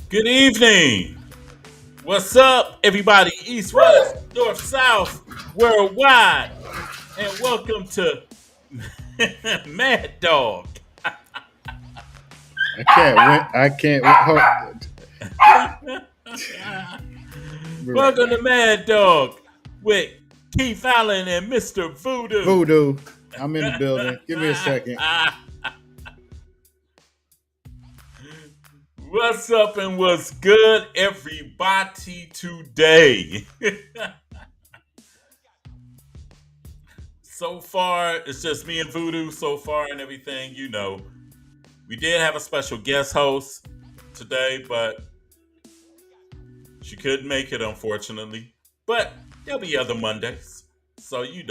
Good evening. What's up, everybody? East, west, north, south, worldwide, and welcome to Mad Dog. I can't win. I can't. Be right Welcome back. to Mad Dog with Keith Allen and Mr. Voodoo. Voodoo. I'm in the building. Give me a second. What's up and what's good, everybody, today? So far, it's just me and Voodoo so far and everything, We did have a special guest host today, but she couldn't make it, unfortunately. But there'll be other Mondays. So, and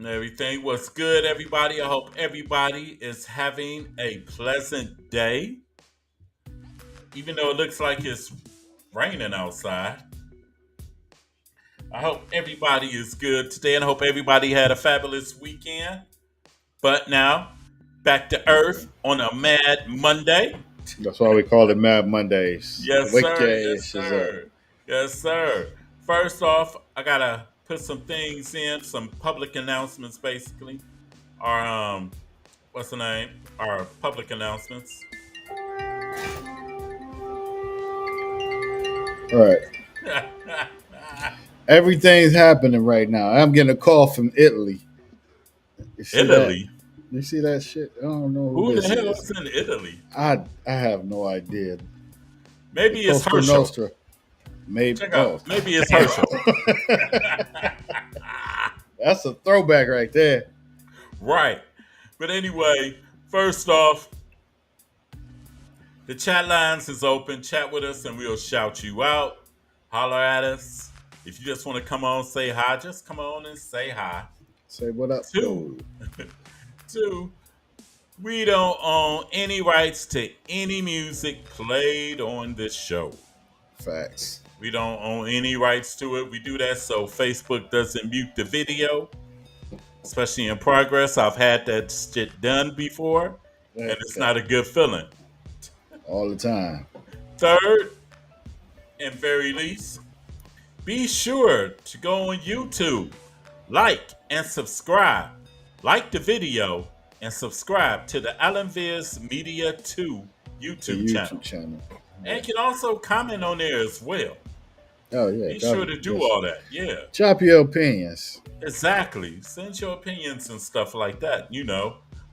everything. What's good, everybody? I hope everybody is having a pleasant day. Even though it looks like it's raining outside. I hope everybody is good today and I hope everybody had a fabulous weekend. But now, back to Earth on a Mad Monday. That's why we call it Mad Mondays. Yes, Wake sir. your Yes, asses up. sir. Yes, sir. First off, I gotta put some things in, some public announcements, basically. Our what's the name? Our public announcements. All right. Everything's happening right now. I'm getting a call from Italy. You see that? Italy. You see that shit? I don't know who Who the this hell is. is in Italy? I have no idea. The Maybe it's Costa Herschel. Nostra. Maybe. Check Oh, out. Maybe it's damn. Herschel. That's a throwback right there. Right. But anyway, first off, the chat lines is open. Chat with us and we'll shout you out. Holler at us. If you just want to come on, say hi, just come on and say hi. Say what up, Two, though. two, we don't own any rights to any music played on this show. Facts. We don't own any rights to it. We do that so Facebook doesn't mute the video, especially in progress. I've had that shit done before, and it's not a good feeling. All the time. Third, and very least, be sure to go on YouTube, like and subscribe. Like the video and subscribe to the Alan Viz Media 2 The YouTube YouTube channel. channel. And you can also comment on there as well. Oh yeah. Be sure to do all that. Yeah, Drop your opinions. exactly. Send your opinions and stuff like that.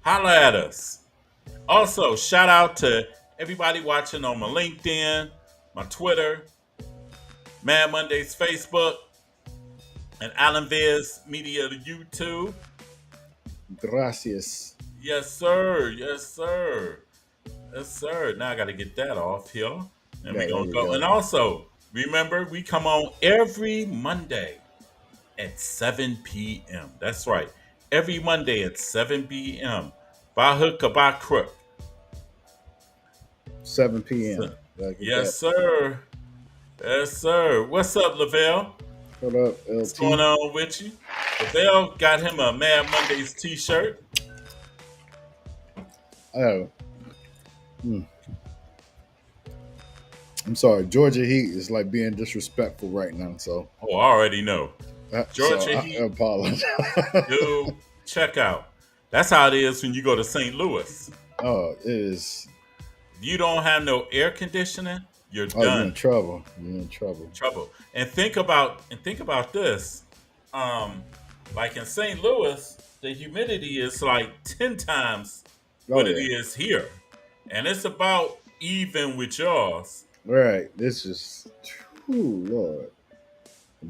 Holla at us. Also, shout out to everybody watching on my LinkedIn, my Twitter, Mad Mundayz Facebook, and Alan Viz Media YouTube. Gracias. Yes, sir. Yes, sir. Yes, sir. Now I got to get that off here. And Yeah, we're going there to you go. go. And also, remember, we come on every Monday at 7 p.m. That's right. Every Monday at 7 p.m. By hook or by crook. 7 p.m. Yes, sir. Yes, sir. What's up, Lavelle? What up, LT? What's going on with you? Lavelle got him a Mad Mondays t-shirt. Oh. I'm sorry. Georgia Heat is like being disrespectful right now. So. Oh, I already know. Georgia I Heat. apologize. Dude, check out. That's how it is when you go to St. Louis. Oh, it is. If you don't have no air conditioning, you're Oh, you're done. in trouble. You're in trouble. Trouble. And think about this. Like in St. Louis, the humidity is like 10 times what it is here. And it's about even with yours. Right. This is, Lord,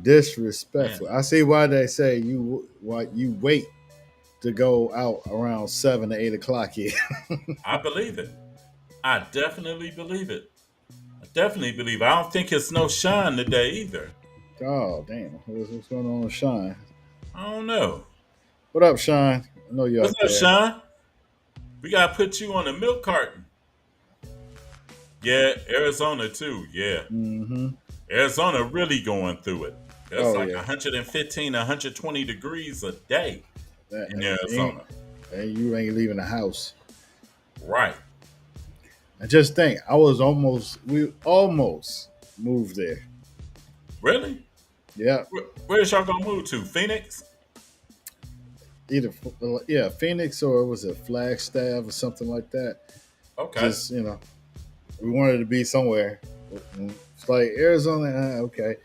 disrespectful. Man. I see why they say you wait to go out around 7 to 8 o'clock here. I believe it. I definitely believe it. I don't think it's no shine today either. Oh damn! What's going on with Sean? I don't know. What up, Sean? I know you're What's out up, there. Sean? We gotta put you on a milk carton. Yeah, Arizona too. Yeah. Mm-hmm. Arizona really going through it. It's like yeah. 115, 120 degrees a day in Arizona. And you ain't leaving the house. Right. I just think we almost moved there. Really? Yeah, Where's y'all gonna move to? Phoenix? either Phoenix or was it Flagstaff or something like that. Okay. Just we wanted to be somewhere. It's like Arizona, okay,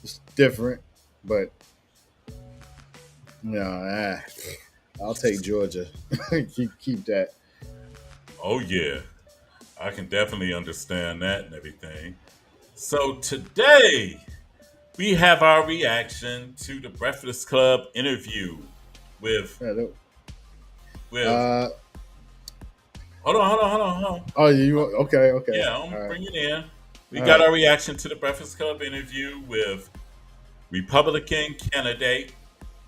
it's different, but I'll take Georgia. keep that. Oh yeah. I can definitely understand that and everything. So today we have our reaction to the Breakfast Club interview with Yeah, with uh, hold on. oh, you okay? Okay, Yeah, I'm all gonna right, bring it in. We all got right. our reaction to the Breakfast Club interview with Republican candidate.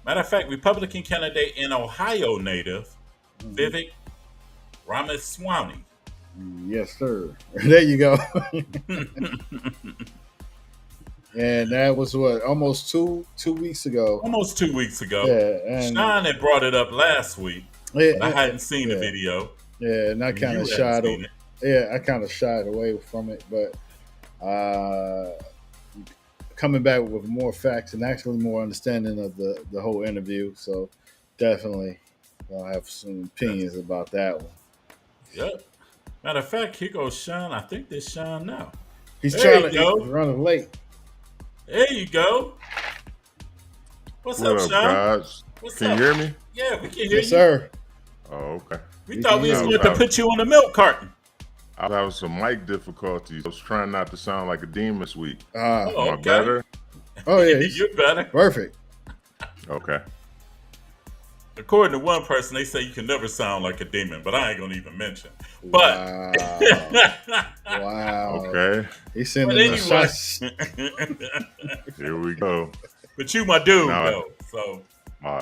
Matter of fact, Republican candidate and Ohio native Mhm. Vivek Ramaswamy. Yes, sir. There you go. And that was what almost two weeks ago. Almost 2 weeks ago. Yeah, and Sean had brought it up last week, but I hadn't seen the yeah, video, yeah, and I and kind of you hadn't shied. seen it. Yeah, I kind of shied away from it, but coming back with more facts and actually more understanding of the whole interview. So definitely, I'll have some Yes. opinions about that one. Yep. Matter of fact, here goes Sean. I think this Sean now. He's There trying you to he's go. running late. There you go. What's What up, up, Sean? guys? What's Can you up? hear me? Yeah, we can hear Yes, you. sir. Oh, okay. We We thought can we was hear I was, going to I, put you on the milk carton. I was having some mic difficulties. I was trying not to sound like a demon this week. Ah, Oh, Am I okay. better? oh yeah, he's You're better. perfect. Okay. According to one person, they say you can never sound like a demon, but I ain't gonna even mention. But Wow, wow. Okay. He's but sending the anyway, shots. Here we go. but you my dude Now, though. So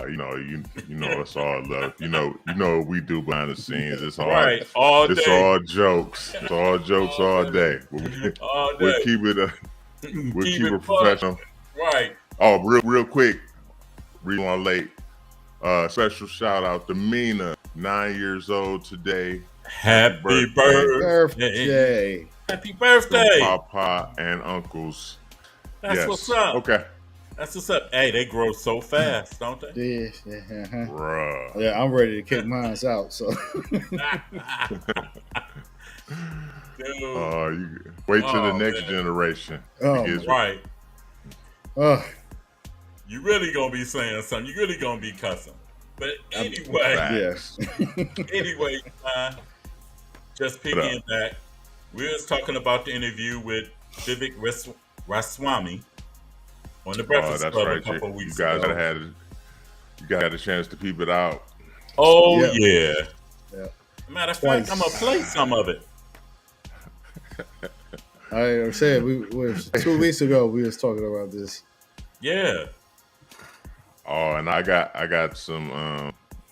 you know, it's all love. You know what we do behind the scenes. right, all It's day, all jokes. It's all jokes all day. all We'll day. keep it. We'll Keep keep it it fun. professional. Right. Oh, real quick. Real on late. Special shout out to Mina, 9 years old today. Happy birthday. birthday. Happy From birthday. Papa and uncles. That's Yes. what's up. Okay. That's what's up. Hey, they grow so fast, don't they? Yeah, uh-huh. Bruh. Yeah, I'm ready to kick mine out. So Dude. You wait till the Oh, next man. generation. Oh, It gets- Right. oh, You really gonna be saying something. You really gonna be cussing. But anyway, yes. anyway, just What up? picking back. We was talking about the interview with Vivek Ramaswamy on the Oh, Breakfast that's Club right. a couple You weeks guys ago. you guys had a chance to peep it out. Oh Yeah. yeah. Yeah. Matter of fact, Twice. I'm gonna play some of it. I said we 2 weeks ago we was talking about this. Yeah. Oh, and I got some.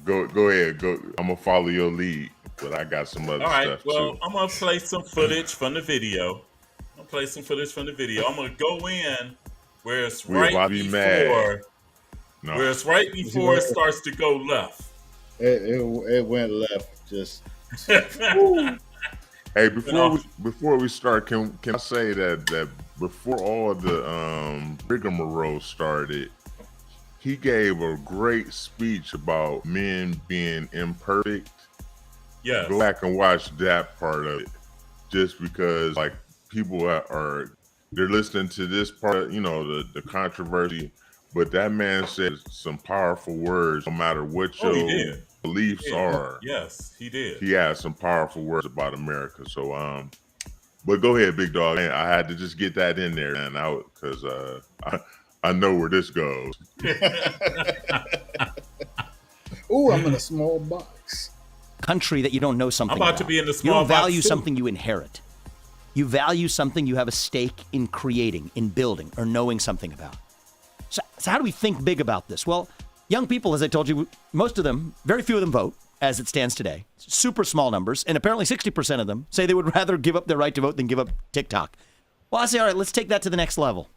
Go ahead. Go. I'm gonna follow your lead, but I got some other All right. stuff Well, too. I'm gonna play some footage from the video. I'm gonna go in where it's We about to be mad. No. where it's right before it starts to go left. It went left. Just Hey, know. before we start, can I say that before all the rigmarole started, he gave a great speech about men being imperfect. Yes. Go back and watch that part of it, just because like people they're listening to this part, the controversy. But that man said some powerful words. No matter what Oh, he your did. beliefs Yeah. are, Yes, he did. he had some powerful words about America. So but go ahead, big dog. I had to just get that in there and out because I know where this goes. ooh, I'm in a small box. Country that you don't know something I'm about to be in the You small don't box, value too. something you inherit. You value something you have a stake in creating, in building, or knowing something about. So how do we think big about this? Well, young people, as I told you, most of them, very few of them vote as it stands today. Super small numbers. And apparently 60% of them say they would rather give up their right to vote than give up TikTok. Well, I say, all right, let's take that to the next level.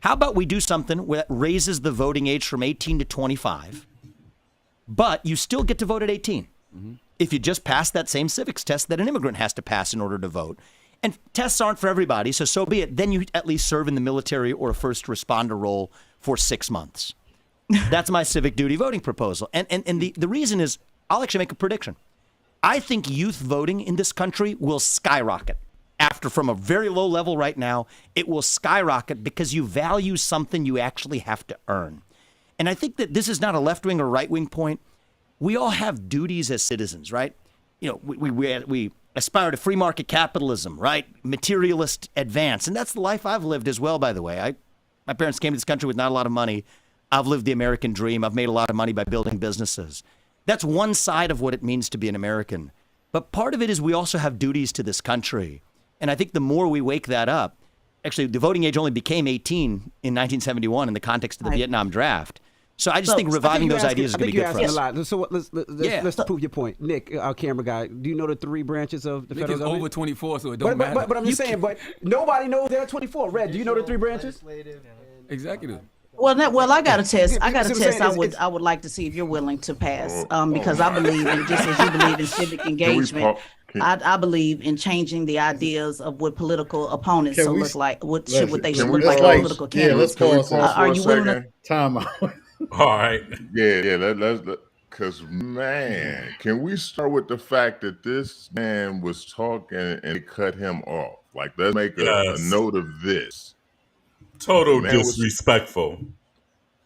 How about we do something that raises the voting age from 18 to 25, but you still get to vote at 18? if you just pass that same civics test that an immigrant has to pass in order to vote. And tests aren't for everybody, so be it. Then you at least serve in the military or a first responder role for 6 months. That's my civic duty voting proposal. And the reason is, I'll actually make a prediction. I think youth voting in this country will skyrocket. From a very low level right now, it will skyrocket because you value something you actually have to earn. And I think that this is not a left-wing or right-wing point. We all have duties as citizens, right? We aspire to free market capitalism, right? Materialist advance. And that's the life I've lived as well, by the way. My parents came to this country with not a lot of money. I've lived the American dream. I've made a lot of money by building businesses. That's one side of what it means to be an American. But part of it is we also have duties to this country. And I think the more we wake that up, actually, the voting age only became 18 in 1971 in the context of the Vietnam draft. So I just think reviving those ideas is going to be good for us. A lot. So let's prove your point. Nick, our camera guy, do you know the 3 branches of the federal government? Over 24, so it don't matter. But I'm just saying, but nobody knows there are 24. Red, do you know the 3 branches? Executive. Well, I got a test. I would like to see if you're willing to pass, because I believe in, just as you believe in civic engagement, I believe in changing the ideas of what political opponents look like, what they should look like in political candidates. Yeah, let's pause. Are you willing to? Time out. All right. Yeah. Let's because man, can we start with the fact that this man was talking and they cut him off? Like, let's make a note of this. Total disrespectful.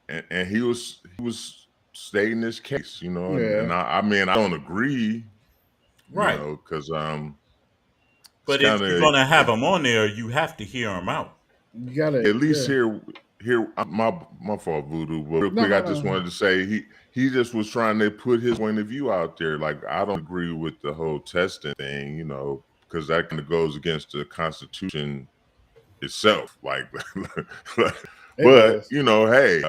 And he was stating his case, and I mean, I don't agree, right? Because but if you're gonna have him on there, you have to hear him out. You gotta at least hear. My fault, Voodoo. But real quick, I just wanted to say he just was trying to put his point of view out there. Like, I don't agree with the whole testing thing, because that kind of goes against the Constitution itself. Like, but hey,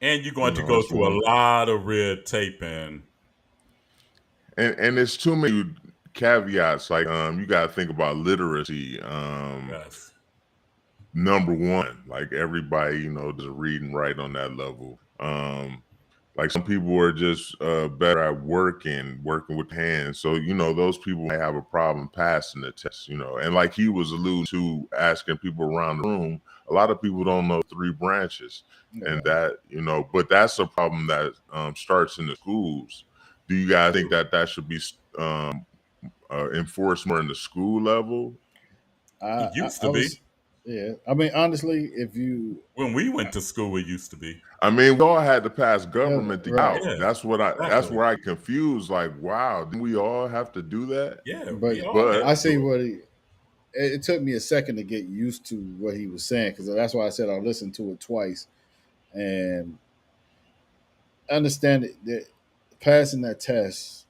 and you're going to go through a lot of red tape and there's too many caveats. Like, you got to think about literacy. Number one, like, everybody, does read and write on that level. Like, some people are just better at working with hands. So, those people may have a problem passing the test, And like he was alluding to, asking people around the room, a lot of people don't know 3 branches. Yeah. And that, but that's a problem that starts in the schools. Do you guys think that should be enforced more in the school level? It used to be. Yeah, I mean, honestly, when we went to school, it used to be. I mean, we all had to pass government to get out. Yeah, that's where I confused. Like, wow, didn't we all have to do that? Yeah, but I see it took me a second to get used to what he was saying, because that's why I said I listened to it twice, and understand that passing that test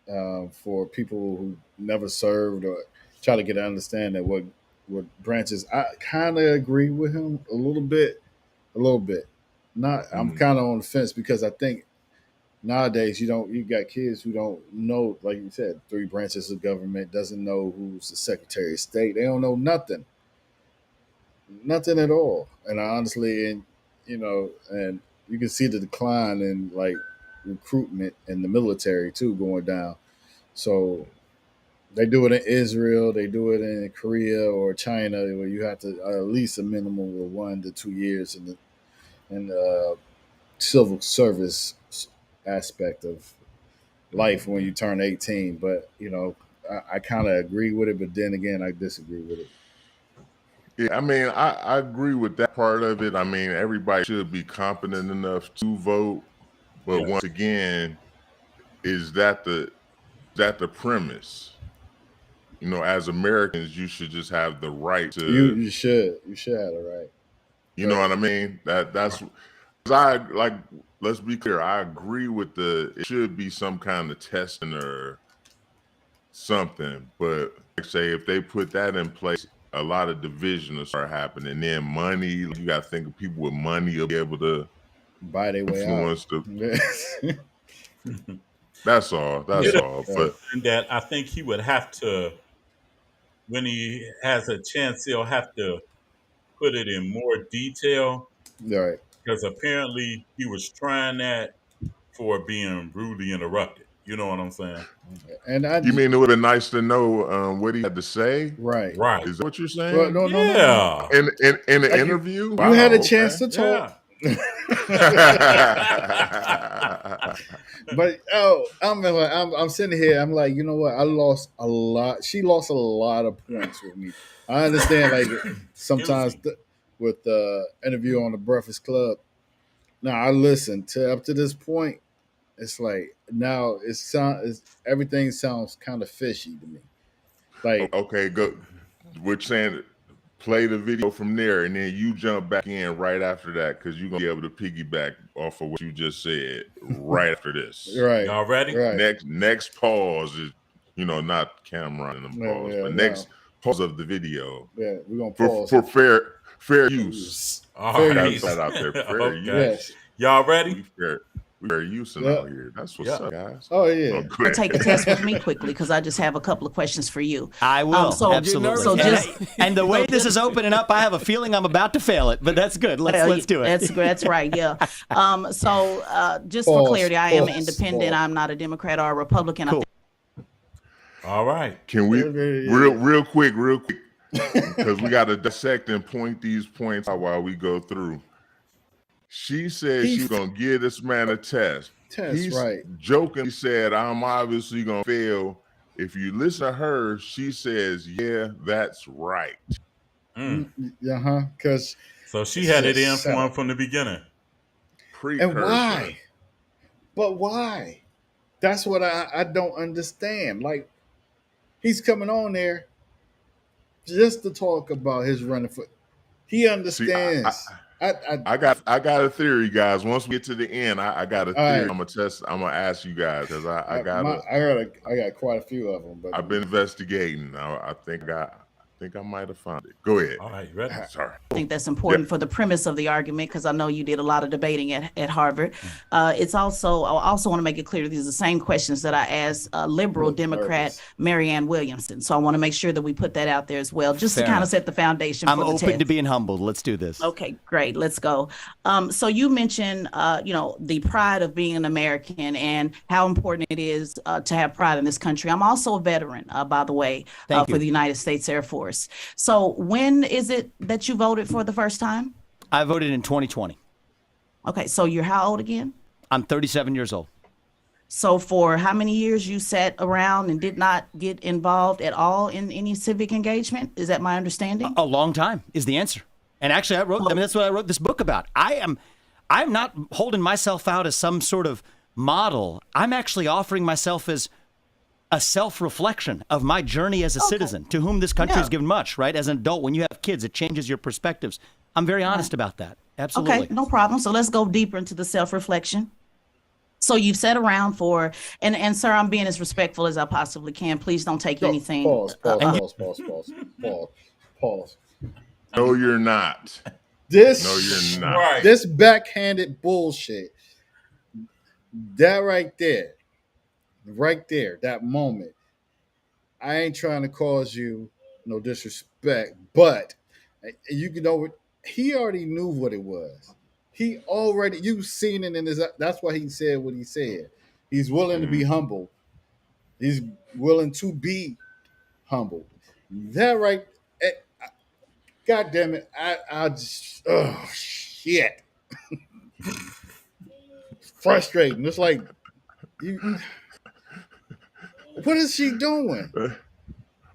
for people who never served or try to get an understanding of what branches, I kind of agree with him a little bit. Not, I'm kind of on the fence, because I think nowadays you got kids who don't know, like you said, 3 branches of government, doesn't know who's the Secretary of State. They don't know nothing at all. And I honestly, and you can see the decline in like recruitment in the military too going down. So they do it in Israel, they do it in Korea or China, where you have to at least a minimum of 1 to 2 years in the civil service aspect of life when you turn 18. But I kind of agree with it, but then again, I disagree with it. Yeah, I mean, I agree with that part of it. I mean, everybody should be competent enough to vote, but once again, is that the premise? As Americans, you should just have the right to. You should have the right. You know what I mean? That's. Let's be clear. I agree with it should be some kind of testing or something, but like say if they put that in place, a lot of division will start happening. And then money, you got to think of people with money will be able to buy their way out. That's all. But that I think he would have to, when he has a chance, he'll have to put it in more detail. Right. Because apparently he was trying that for being rudely interrupted. You know what I'm saying? And you mean it would have been nice to know what he had to say? Right. Right. Is that what you're saying? Well, no. Yeah. In an Like interview? You Wow, had a chance to talk. Yeah. But I'm sitting here. I'm like, you know what? I lost a lot. She lost a lot of points with me. I understand, like sometimes with the interview on the Breakfast Club. Now I listened to up to this point. It's like now everything sounds kind of fishy to me. Like okay, go. We're saying play the video from there, and then you jump back in right after that because you're gonna be able to piggyback off of what you just said right after this. Right. Y'all ready? Right. Next pause is, not Cameron and them pause, but next pause of the video. Yeah, we're gonna pause for fair use. All Put right. that out there. Fair Okay. use. Yes. Y'all ready? We fair using out here. That's what's up, guys. Oh yeah. Take a test with me quickly because I just have a couple of questions for you. I will. Absolutely. So and the way this is opening up, I have a feeling I'm about to fail it, but that's good. Let's do it. That's right. Yeah. Just for clarity, I am an independent. I'm not a Democrat or a Republican. Cool. All right. Can we real quick, because we got to dissect and point these points out while we go through. She said she's going to give this man a test. He's right. Jokingly said, I'm obviously going to fail. If you listen to her, she says, yeah, that's right. Because so she had it in for him from the beginning. And why? But why? That's what I don't understand. Like, he's coming on there just to talk about his running foot. He understands. I got a theory, guys. Once we get to the end, I got a theory. Right. I'm gonna ask you guys because I got quite a few of them. But I've been investigating. I think I might have found it. Go ahead. All right, you ready? Sorry. I think that's important for the premise of the argument because I know you did a lot of debating at Harvard. I also want to make it clear these are the same questions that I asked liberal Democrat Marianne Williamson. So I want to make sure that we put that out there as well, just to kind of set the foundation. I'm open to being humbled. Let's do this. Okay, great. Let's go. So you mentioned, the pride of being an American and how important it is to have pride in this country. I'm also a veteran, by the way, for the United States Air Force. So when is it that you voted for the first time? I voted in 2020. Okay, so you're how old again? I'm 37 years old. So for how many years you sat around and did not get involved at all in any civic engagement? Is that my understanding? A long time is the answer. And actually, that's what I wrote this book about. I'm not holding myself out as some sort of model. I'm actually offering myself as a self-reflection of my journey as a citizen to whom this country has given much, right? As an adult, when you have kids, it changes your perspectives. I'm very honest about that. Absolutely. Okay, no problem. So let's go deeper into the self-reflection. So you've sat around and sir, I'm being as respectful as I possibly can. Please don't take anything. Pause. No, you're not. No, you're not. Right. This backhanded bullshit. That right there, that moment. I ain't trying to cause you no disrespect, but you know he already knew what it was. You've seen it in his. That's why he said what he said. He's willing to be humble. He's willing to be humble. That right. God damn it! I just shit. Frustrating. It's like you. What is she doing?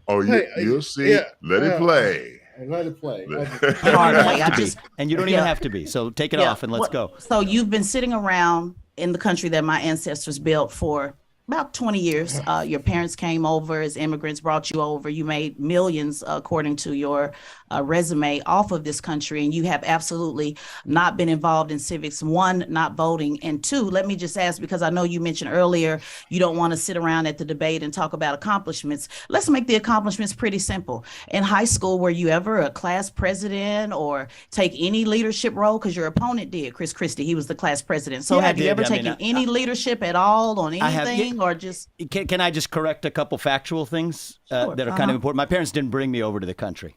You'll see. Yeah, Let it play. Let it play. And you don't even have to be. So take it off and let's go. So you've been sitting around in the country that my ancestors built for about 20 years. Your parents came over as immigrants, brought you over. You made millions, according to your resume, off of this country, and you have absolutely not been involved in civics. One, not voting, and two, let me just ask, because I know you mentioned earlier you don't want to sit around at the debate and talk about accomplishments. Let's make the accomplishments pretty simple. In high school, were you ever a class president or take any leadership role? Because your opponent did, Chris Christie. He was the class president. So have you ever taken any leadership at all on anything? Or just can I just correct a couple factual things that are kind of important? My parents didn't bring me over to the country.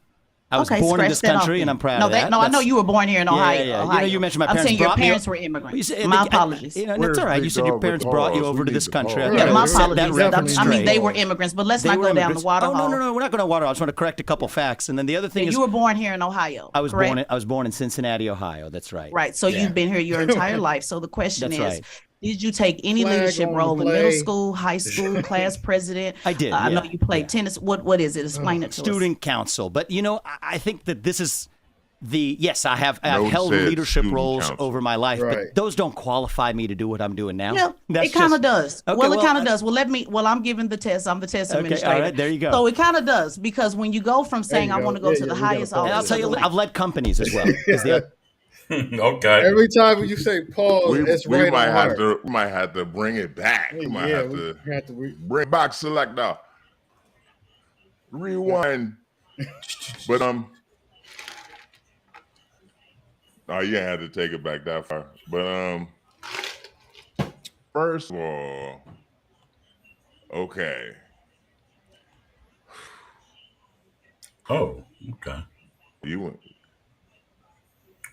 I was born in this country, and I'm proud of that. No, I know you were born here in Ohio. Yeah. Ohio. You mentioned my I'm parents saying your brought me. parents were immigrants. My apologies. That's all right. You said your parents brought you over to this country. Yeah, my apologies. I mean, they were straight. immigrants, but let's not go down the water hole. No, we're not going to water. I just want to correct a couple facts, and then the other thing is you were born here in Ohio. I was born in Cincinnati, Ohio. That's right. Right. So you've been here your entire life. So the question That's is. right. Did you take any leadership role in middle school, high school, class president? I did. I know you played tennis. What is it? Explain it to us. Student council. But I think that this is yes, I have held leadership roles over my life, but those don't qualify me to do what I'm doing now. Yeah, it kind of does. Okay, well, it kind of does. Well, I'm giving the test. I'm the test administrator. All right, there you go. So it kind of does, because when you go from saying I want to go to the highest office, and I'll tell you, I've led companies as well. Okay. Every time you say pause, it's we right might on have her. to. We might have to bring it back. We might have to bring back selector. Rewind. But oh, you had to take it back that far. But first of all, okay. Oh, okay. You went.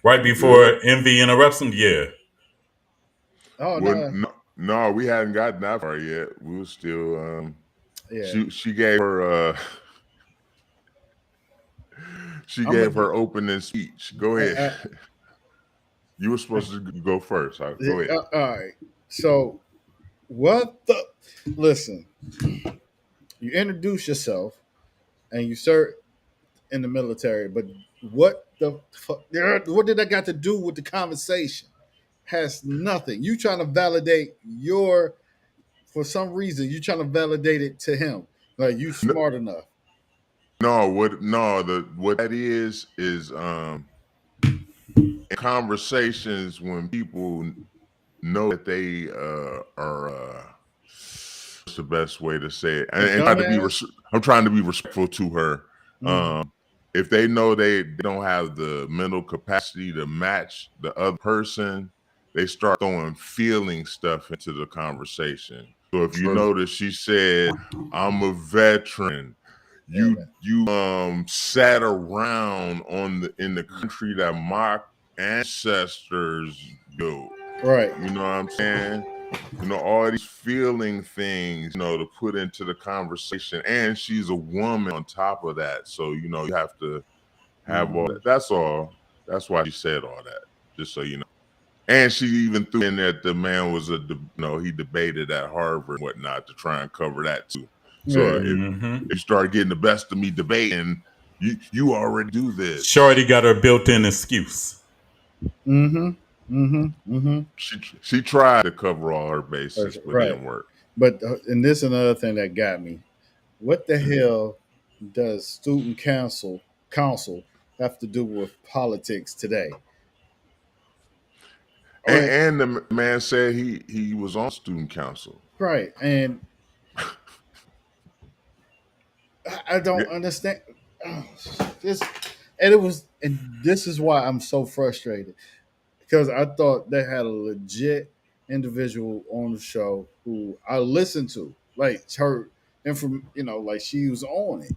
Right before Envy interrupts him, yeah. Oh, no, we hadn't gotten that far yet. We were still yeah. She gave her her opening speech. Go ahead. You were supposed to go first. Go ahead. All right. So listen, you introduce yourself and you serve in the military, but what the fuck? What did that got to do with the conversation? Has nothing. You trying to validate for some reason, you trying to validate it to him. Like, you smart enough. No, what that is in conversations when people know that they are what's the best way to say it? And I'm trying to be respectful to her. If they know they don't have the mental capacity to match the other person, they start throwing feeling stuff into the conversation. So if you notice, she said, "I'm a veteran." You sat around in the country that my ancestors built. Right. You know what I'm saying? All these feeling things, to put into the conversation. And she's a woman on top of that. So, you have to have all that. That's all. That's why she said all that, just so you know. And she even threw in that the man was he debated at Harvard and whatnot to try and cover that too. So if you start getting the best of me debating, you already do this. Shorty got her built-in excuse. She tried to cover all her bases, but it didn't work. But and this is another thing that got me. What the hell does student council have to do with politics today? And the man said he was on student council. Right. And I don't understand. This is why I'm so frustrated, because I thought they had a legit individual on the show who I listened to, like her like she was on it.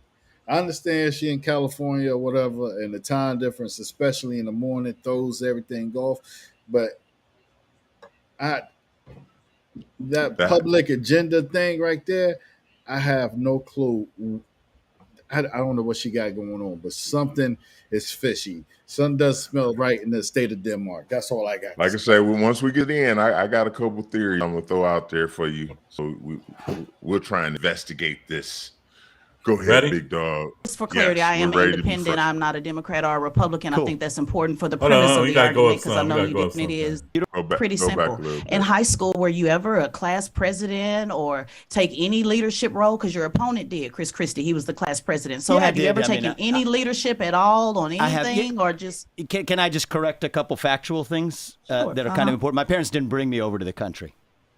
I understand she in California or whatever, and the time difference, especially in the morning, throws everything off. But that public agenda thing right there, I have no clue. I don't know what she got going on, but something is fishy. Something does smell right in the state of Denmark. That's all I got. Like I say, once we get in, I got a couple theories I'm gonna throw out there for you. So we'll try and investigate this. Go ahead, Ready? Big dog. Just for clarity, Yes, I am we're ready to be independent. first. I'm not a Democrat or a Republican. Cool. I think that's important for the Hold on, premise of we the gotta go argument, up because I some, know we gotta go up it is pretty Go back simple. a little bit. In high school, were you ever a class president or take any leadership role? Because your opponent did, Chris Christie. He was the class president. So Yeah, I have you did. ever I mean, taken any leadership at all on anything, or just? Can I just correct a couple factual things that are kind of important? My parents didn't bring me over to the country.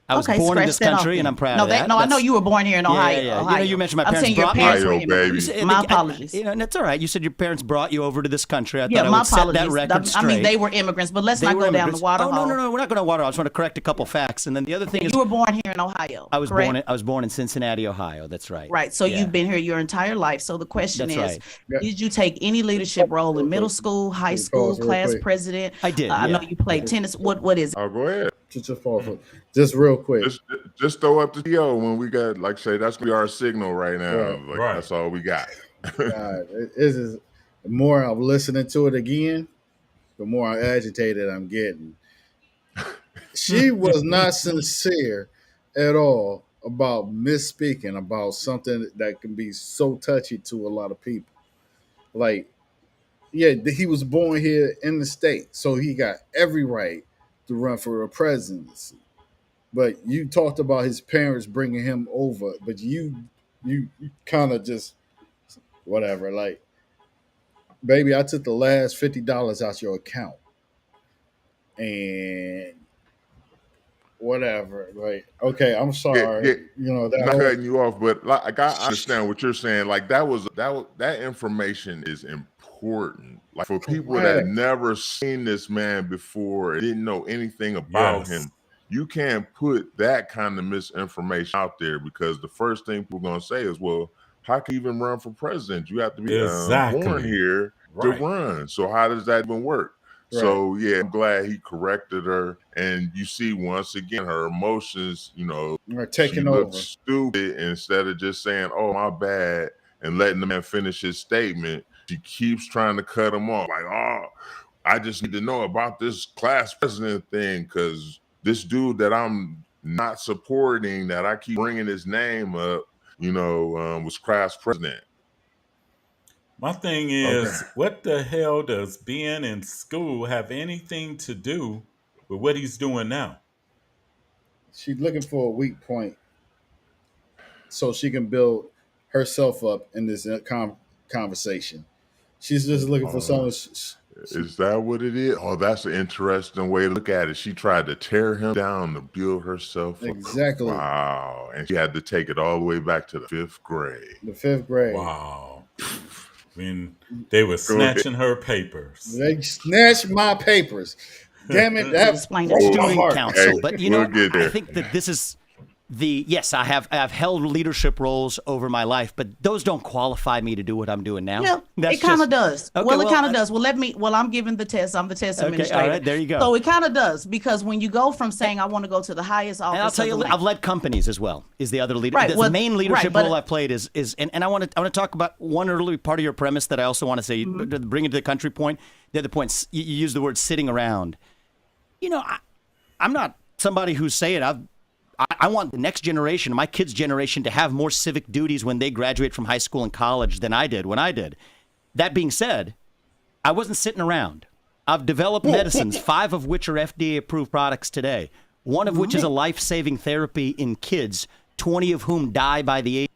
I was born in this country, and I'm proud of that. No, I know you were born here in Ohio. Yeah. Ohio. You mentioned my I'm parents saying your brought parents me. were Ohio, immigrants. baby. My apologies. And that's all right. You said your parents brought you over to this country. I Yeah, thought I my would set that apologies. record straight. I mean, they were immigrants, but let's They not were go down the immigrants. water Oh, hole. no. We're not going to water hole. I just want to correct a couple facts. And then the other thing is, you were born here in Ohio. I was correct? born in Cincinnati, Ohio. That's right. Right. So Yeah. you've been here your entire life. So the question That's is, right. did you take any leadership role in middle school, high school, class president? I did. I know yeah. you played tennis. What is it? I'll go ahead. Just real quick. Just throw up the TO when we got, like, say, that's gonna be our signal right now. Right. That's all we got. God, it is, the more I'm listening to it again, the more agitated I'm getting. She was not sincere at all about misspeaking about something that can be so touchy to a lot of people. Like, yeah, he was born here in the state, so he got every right to run for a presidency. But you talked about his parents bringing him over, but you kind of just whatever. Like, baby, I took the last $50 out your account, and whatever. Like, okay, I'm sorry. Yeah. You know that. Not cutting you off, but like I understand what you're saying. Like that information is important. Like for people that never seen this man before, didn't know anything about him. You can't put that kind of misinformation out there, because the first thing people are going to say is, well, how can you even run for president? You have to be born here to run. So how does that even work? Right. So, yeah, I'm glad he corrected her. And you see, once again, her emotions, are taking over. Stupid. Instead of just saying, oh, my bad, and letting the man finish his statement, she keeps trying to cut him off. Like, oh, I just need to know about this class president thing, because this dude that I'm not supporting, that I keep bringing his name up, was class president. My thing is, what the hell does being in school have anything to do with what he's doing now? She's looking for a weak point so she can build herself up in this conversation. She's just looking for someone. Is that what it is? Oh, that's an interesting way to look at it. She tried to tear him down to build herself up. Exactly. Wow. And she had to take it all the way back to the 5th grade. The 5th grade. Wow. When they were snatching her papers. They snatched my papers. Damn it. That's student council. But, I think that this is yes, I have held leadership roles over my life, but those don't qualify me to do what I'm doing now. Yeah, it kind of does. Okay, it kind of does. Well, I'm giving the test. I'm the test administrator. All right, there you go. So it kind of does, because when you go from saying I want to go to the highest office, and I'll tell you, I've led companies as well. Is the other leader? Right, the main leadership role I played is and I want to talk about one early part of your premise that I also want to say, bring it to the country point. The other point, you use the word sitting around. I'm not somebody who's saying I want the next generation, my kids' generation, to have more civic duties when they graduate from high school and college than I did when I did. That being said, I wasn't sitting around. I've developed medicines, 5 of which are FDA-approved products today, one of which is a life-saving therapy in kids, 20 of whom die by the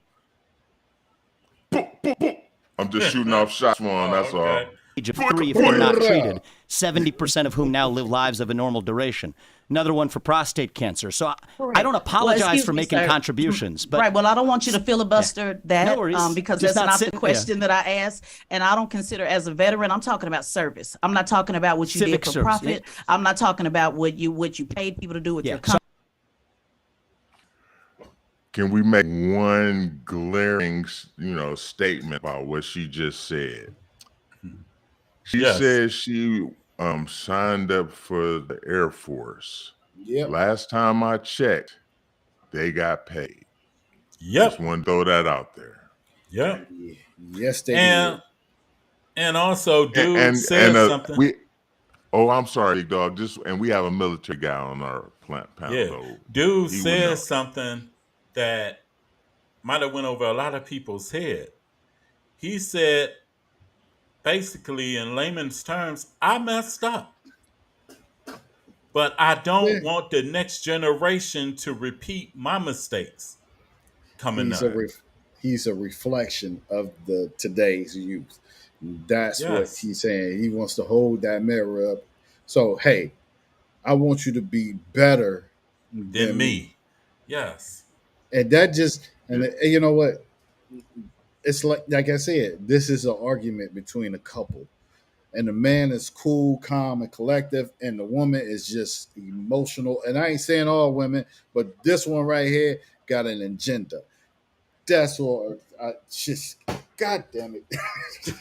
I'm just shooting off shots for him, that's all. Age of 3 if they're not treated, 70% of whom now live lives of a normal duration. Another one for prostate cancer. So I don't apologize for making contributions. But right. Well, I don't want you to filibuster that because just that's not the question that I asked. And I don't consider, as a veteran, I'm talking about service. I'm not talking about what you did for profit. Yeah. I'm not talking about what you paid people to do with your company. Can we make one glaring, statement about what she just said? She said she signed up for the Air Force. Yep. Last time I checked, they got paid. Yep. Just want to throw that out there. Yep. Yes, they did. And also, dude said something. I'm sorry, big dog. And we have a military guy on our panel. Yeah. So dude said something that might have went over a lot of people's head. He said, basically, in layman's terms, I messed up. But I don't want the next generation to repeat my mistakes coming up. He's a reflection of today's youth. That's what he's saying. He wants to hold that mirror up. So, hey, I want you to be better than me. Yes. And that just and you know what? It's like I said, this is an argument between a couple. And the man is cool, calm, and collective, and the woman is just emotional. And I ain't saying all women, but this one right here got an agenda. That's what I just. God damn it! So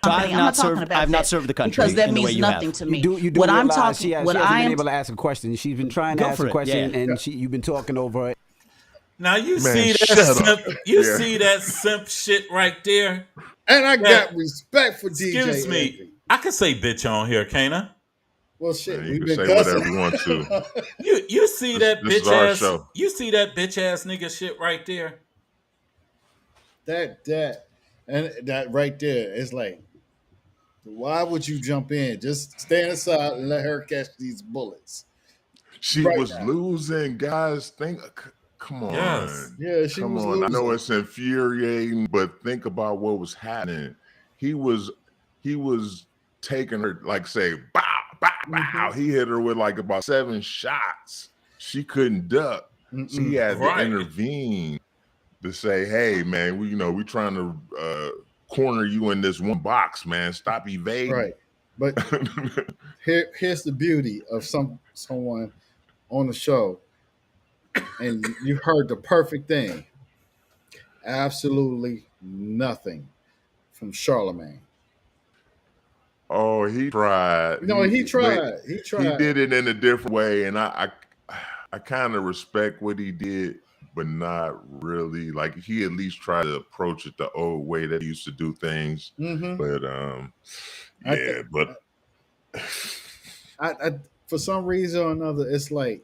I've I'm not talking served. about I've not that served the country because that in the way means you nothing have. to me. You do what I'm realize talking, she what hasn't I been am, able to ask a question. She's been trying to Go ask for a it, question, yeah. and you've been talking over it. Now you Man, see that shut up. simp, you Yeah. see that simp shit right there. And I That- got respect for excuse DJ me, Envy. I can say bitch on here, can't I? Well, shit, Man, you we've can been say cussing. whatever you want to. You see that This is bitch our ass. show. You see that bitch ass nigga shit right there. that and that right there is like, why would you jump in? Just stand aside and let her catch these bullets. She Right was now. losing, guys. Come on. Yes. Yeah, she Come was on. I know losing. it's infuriating, but think about what was happening. He was taking her, like, say, bow, bow, bow. He hit her with like about 7 shots. She couldn't duck. So he had to Right. intervene to say, hey, man, we trying to corner you in this one box, man. Stop evading. Right. But here's the beauty of someone on the show, and you heard the perfect thing. Absolutely nothing from Charlemagne. Oh, he tried. No, he tried. He He tried. did it in a different way, and I kind of respect what he did, but not really. Like, he at least tried to approach it the old way that he used to do things. Mm-hmm. But I for some reason or another, it's like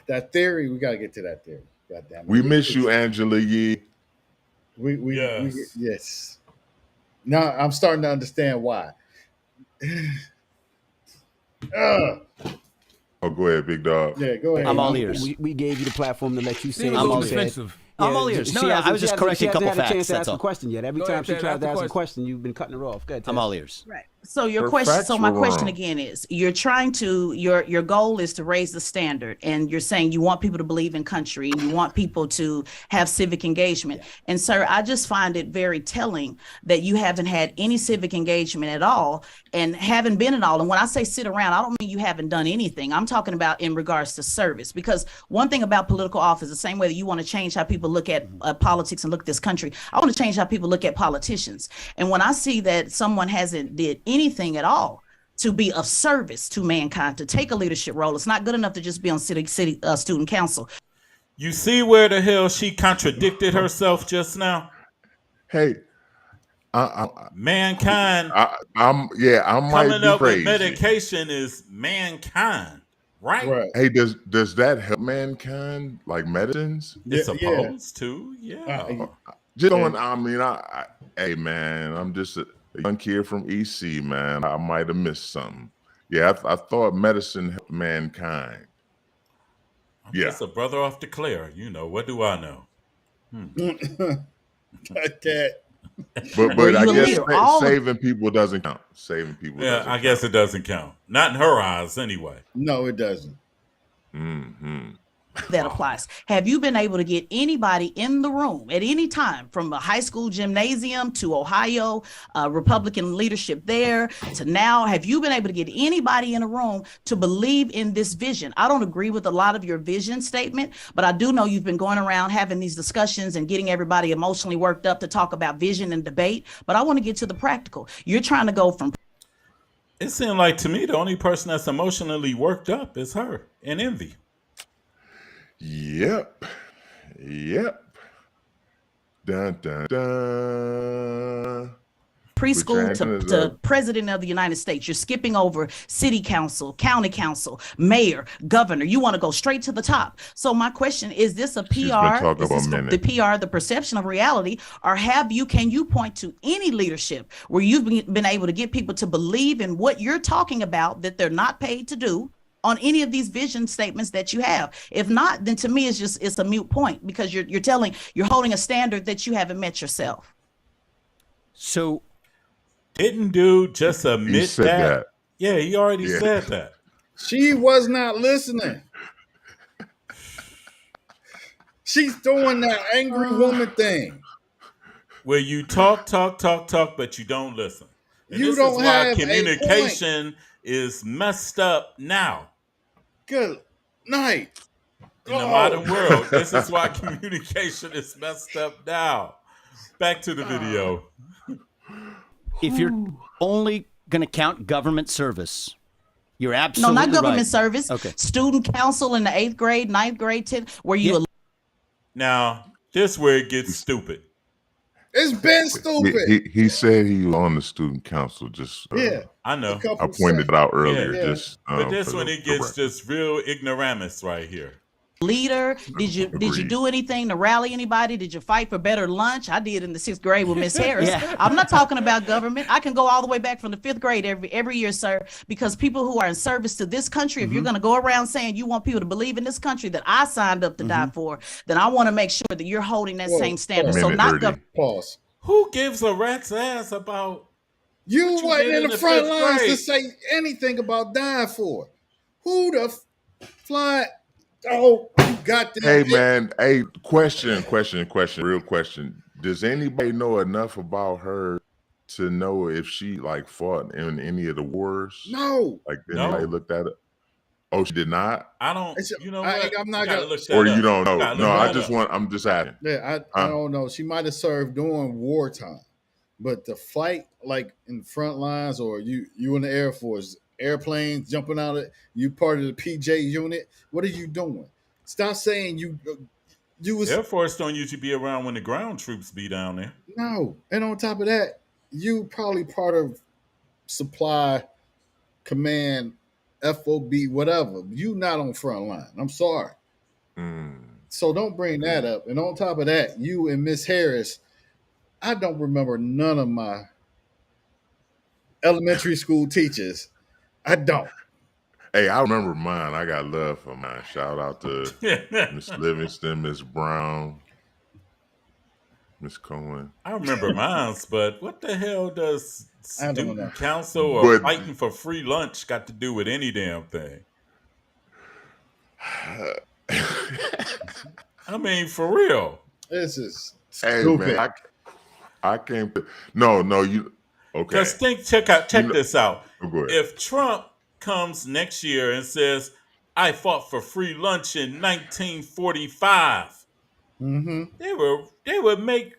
that theory. We gotta get to that theory. God damn it. we miss you, Angela Yee. Yes. Yes. Now I'm starting to understand why. Oh, go ahead, big dog. Yeah, go ahead. I'm all ears. We gave you the platform to let you say Seems a what little you said. defensive. I'm all ears. No, I was just correcting a couple She hasn't had a chance facts. to That's ask a all. question yet. Every Go time ahead, she Ted, tries ask to the ask a question. question, you've been cutting her off. Go ahead, Ted. I'm all ears. right. So your Her question. facts So my were question wrong. again is: you're trying to your goal is to raise the standard, and you're saying you want people to believe in country, and you want people to have civic engagement. And sir, I just find it very telling that you haven't had any civic engagement at all, and haven't been at all. And when I say sit around, I don't mean you haven't done anything. I'm talking about in regards to service. Because one thing about political office, the same way that you want to change how people look at politics and look at this country, I want to change how people look at politicians. And when I see that someone hasn't did anything at all to be of service to mankind, to take a leadership role, it's not good enough to just be on city student council. You see where the hell she contradicted herself just now? Hey, Mankind I might coming be up with crazy. medication is mankind, right? Right. Hey, does that help mankind, like medicines? It's Yeah. supposed to, yeah. Just on, hey man, I'm just a young kid from EC, man. I might have missed something. Yeah, I thought medicine helped mankind. I'm just a brother off the Claire. What do I know? That. But I guess all saving people doesn't count. Saving people Yeah, doesn't I guess it doesn't count. Not in her eyes, anyway. No, it doesn't. Mm-hmm. that applies. Have you been able to get anybody in the room at any time, from a high school gymnasium to Ohio, Republican leadership there to now? Have you been able to get anybody in a room to believe in this vision? I don't agree with a lot of your vision statement, but I do know you've been going around having these discussions and getting everybody emotionally worked up to talk about vision and debate. But I want to get to the practical. You're trying to go from. It seemed like to me the only person that's emotionally worked up is her and Envy. Yep. Dun, dun, dun. Preschool to president of the United States. You're skipping over city council, county council, mayor, governor. You want to go straight to the top. So my question is this a PR? Is this the PR, the perception of reality? Or can you point to any leadership where you've been able to get people to believe in what you're talking about that they're not paid to do on any of these vision statements that you have? If not, then to me it's a moot point, because you're holding a standard that you haven't met yourself. So didn't dude just admit that? Yeah, he already said that. She was not listening. She's doing that angry woman thing. Where you talk, but you don't listen. And You this is don't why have a point. communication is messed up now. Good night. In the modern world, this is why communication is messed up now. Back to the video. If you're only going to count government service, you're No, absolutely not government right. service. Okay. Student council in the 8th grade, 9th grade, 10th, where you Yeah. Now, this where it gets stupid. It's been stupid. He said he was on the student council. Just Yeah, I know. I pointed it out earlier. Yeah. Just But this for one the it gets record. just real ignoramus right here. leader. Did you Agreed. do anything to rally anybody? Did you fight for better lunch? I did in the 6th grade with Miss Harris. Yeah. I'm not talking about government. I can go all the way back from the 5th grade every year, sir, because people who are in service to this country, if you're going to go around saying you want people to believe in this country that I signed up to die for, then I want to make sure that you're holding that same standard. So Minute not 30. government. Pause. Who gives a rat's ass about You What you wasn't did in in the the front 5th lines to grade? say anything about dying for. Who the fly? Oh, you got that. Hey man, hey, question, real question. Does anybody know enough about her to know if she like fought in any of the wars? No. Like did No. anybody looked at it? Oh, she did not? I don't It's- you know I- what? I'm not You gotta gonna- look that Or up. you don't know? gotta No, look I that just up. I'm just asking. Yeah, I don't know. She might have served during wartime, but the fight like in the front lines, or you in the Air Force, airplanes jumping out of you part of the PJ unit. What are you doing? Stop saying you was Air Force don't usually be around when the ground troops be down there. no. And on top of that, you probably part of supply command, FOB, whatever. You not on front line. I'm sorry. So don't bring that up. And on top of that, you and Miss Harris, I don't remember none of my elementary school teachers. I don't. Hey, I remember mine. I got love for mine. Shout out to Miss Livingston, Miss Brown, Miss Cohen. I remember mine's, but what the hell does I don't know. student council or But- fighting for free lunch got to do with any damn thing? I mean, for real. This is Hey stupid. man, I can't. No, you okay? Because check this out. Oh, go ahead. If Trump comes next year and says, "I fought for free lunch in 1945," they would make,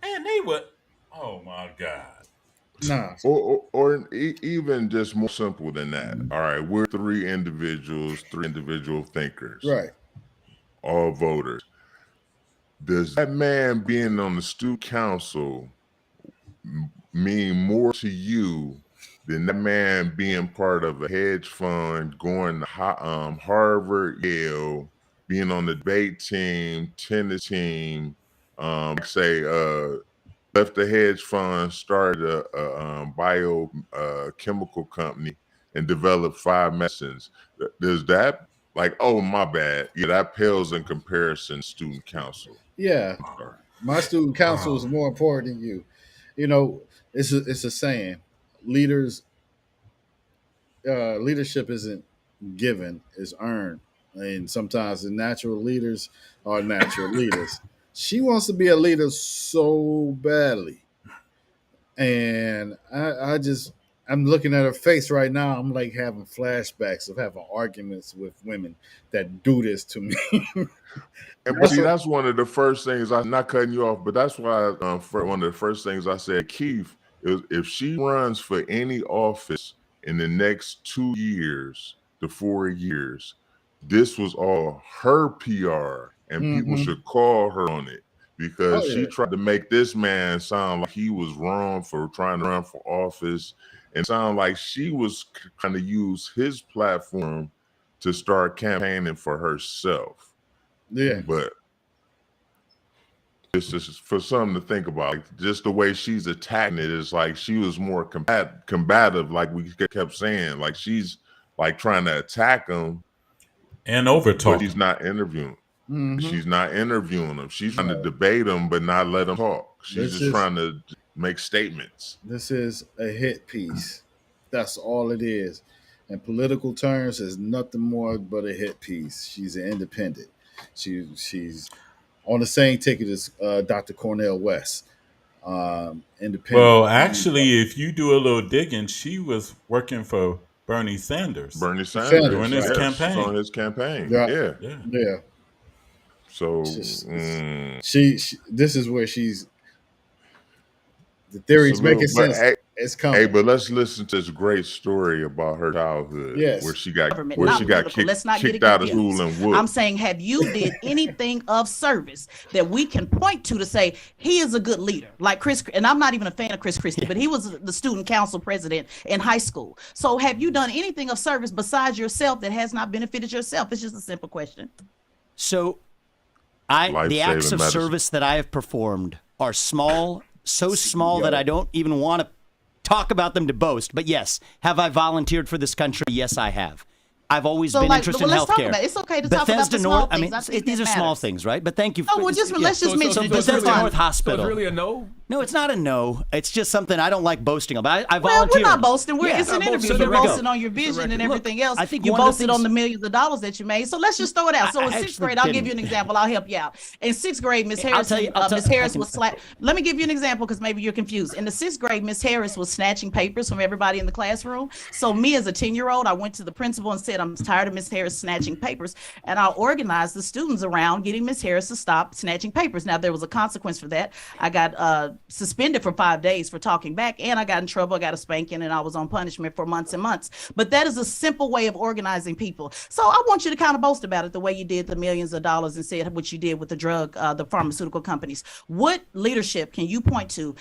and they would. Oh my God. Nah. Or even just more simple than that. All right, we're three individual thinkers, Right. all voters. Does that man being on the student council mean more to you than that man being part of a hedge fund, going to Harvard, Yale, being on the debate team, tennis team, left the hedge fund, started a biochemical company, and developed 5 medicines? Does that, like, oh, my bad. Yeah, that pales in comparison to student council. Yeah. My student council is more important than you. You know, it's a saying. Leadership isn't given, it's earned. And sometimes the natural leaders are natural leaders. She wants to be a leader so badly. And I'm looking at her face right now. I'm like having flashbacks of having arguments with women that do this to me. And see, that's one of the first things. I'm not cutting you off, but that's why one of the first things I said, Keith, is if she runs for any office in the next 2 years to 4 years, this was all her PR, and people should call her on it, because she tried to make this man sound like he was wrong for trying to run for office, and sound like she was trying to use his platform to start campaigning for herself. Yeah. But it's just for something to think about. Like, just the way she's attacking it is like she was more combative, like we kept saying. Like she's like trying to attack him And over but talk. she's not interviewing. She's not interviewing him. She's trying to debate him, but not let him talk. She's just trying to make statements. This is a hit piece. That's all it is. In political terms, is nothing more but a hit piece. She's an independent. She's on the same ticket as Dr. Cornel West, independent. Well, actually, if you do a little digging, she was working for Bernie Sanders Bernie Sanders, Sanders, during his right? yes, on campaign. his campaign, Yeah, yeah. Yeah. yeah. So She this is where she's the it's a theory's little, making but sense. It's hey, coming. but let's listen to this great story about her childhood, Yes. where she got Government, not political. Let's not get it kicked out of confused. school and whooped. I'm saying, have you did anything of service that we can point to say he is a good leader, like Chris? And I'm not even a fan of Chris Christie, but he was the student council president in high school. So, have you done anything of service besides yourself that has not benefited yourself? It's just a simple question. So, the acts of medicine. service that I have performed are small, so small that I don't even want to talk about them to boast. But yes, have I volunteered for this country? Yes, I have. I've always been interested in let's talk healthcare. about it. It's okay to talk about the small things. I think these are that small matters. things, right? But thank you. Oh, well, just let's just mention it. Bethesda Just North Hospital. So it's really a no? No, it's not a no. It's just something I don't like boasting about. I Well, volunteered. we're not boasting. It's an not interview. boasting. You're So there we boasting go. on your vision and everything else. I think you one of the boasted on things- the millions of dollars that you made. So let's just throw it out. So in I sixth actually grade, I'll give you didn't. an example. I'll help you out. In sixth grade, Miss I'll Harris, tell you- Miss Harris was Let me give you an example because maybe you're confused. In the sixth grade, Miss Harris was snatching papers from everybody in the classroom. So me as a 10-year-old, I went to the principal and said, I'm tired of Miss Harris snatching papers. And I organized the students around getting Miss Harris to stop snatching papers. Now, there was a consequence for that. I got suspended for 5 days for talking back, and I got in trouble. I got a spanking, and I was on punishment for months and months. But that is a simple way of organizing people. So I want you to kind of boast about it the way you did the millions of dollars and said what you did with the pharmaceutical companies. What leadership can you point to?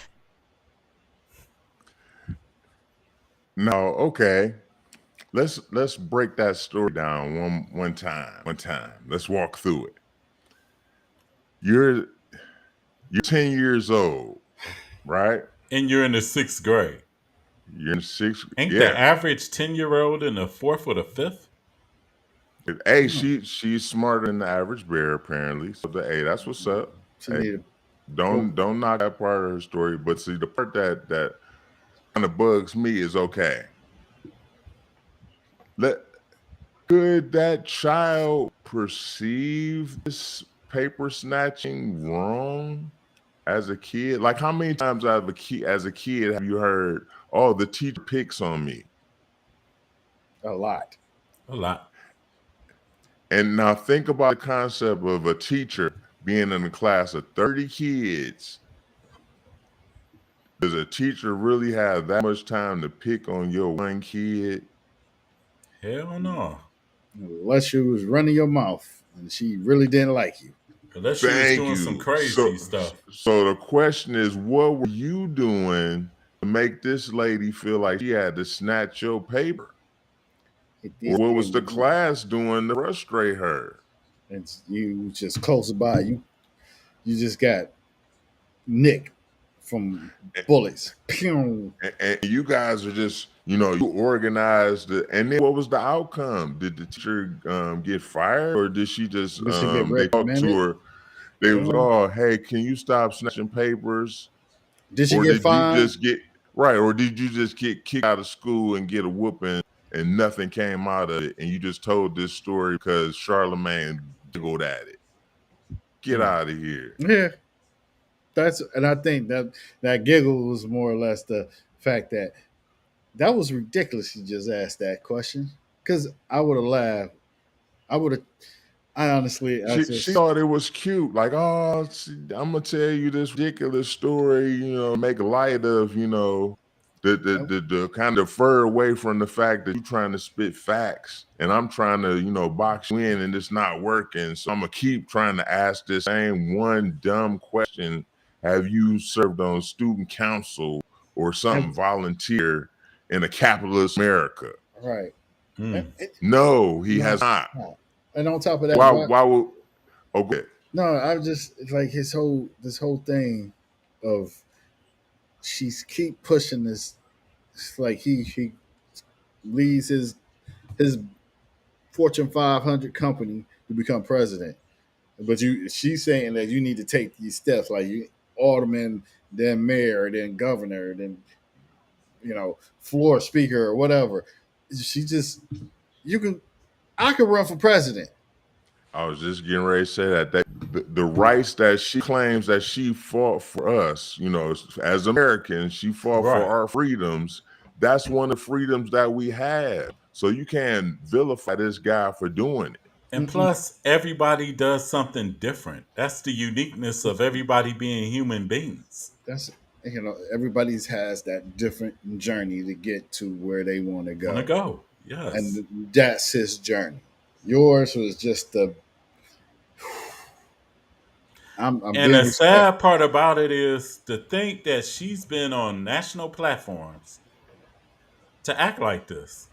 No, okay. Let's break that story down one time. Let's walk through it. You're 10 years old, right? And you're in the sixth grade. You're in sixth. Ain't yeah. the average 10-year-old in the fourth or the fifth? Hey, she's smarter than the average bear, apparently. So that's what's up. Hey, don't knock that part of her story. But see, the part that kind of bugs me is okay. Could that child perceive this paper snatching wrong as a kid? Like, how many times as a kid have you heard, "Oh, the teacher picks on me"? A lot. And now think about the concept of a teacher being in a class of 30 kids. Does a teacher really have that much time to pick on your one kid? Hell no. Unless you was running your mouth and she really didn't like you. Unless she was doing some crazy stuff. So the question is, what were you doing to make this lady feel like she had to snatch your paper? Or what was the class doing to frustrate her? And you just close by. You just got nicked from bullets. And you guys are just, you organized it. And then what was the outcome? Did the teacher get fired, or did she just they talked to her? They was like, "Oh, hey, can you stop snatching papers?" Did she get fined? Or did you just get kicked out of school and get a whooping and nothing came out of it, and you just told this story because Charlemagne giggled at it? Get out of here. Yeah. And I think that giggle was more or less the fact that was ridiculous. You just asked that question, because I would have laughed. She thought it was cute. Like, "Oh, I'm gonna tell you this ridiculous story. Make light of the kind of fur away from the fact that you're trying to spit facts, and I'm trying to box you in, and it's not working. So I'm gonna keep trying to ask this same one dumb question. Have you served on student council or something, volunteer in a capitalist America?" Right. No, he has not. And on top of that, why would? Okay. No, I just like this whole thing of she's keep pushing this. It's like he leads his Fortune 500 company to become president, but she's saying that you need to take these steps, like you alderman, then mayor, then governor, then floor speaker or whatever. I could run for president. I was just getting ready to say that the rights that she claims that she fought for us, you know, as Americans, she fought for our freedoms. That's one of the freedoms that we have. So you can't vilify this guy for doing it. And plus, everybody does something different. That's the uniqueness of everybody being human beings. That's, you know, everybody's has that different journey to get to where they want to go. Yes. And that's his journey. Yours was just the. And the sad part about it is to think that she's been on national platforms to act like this.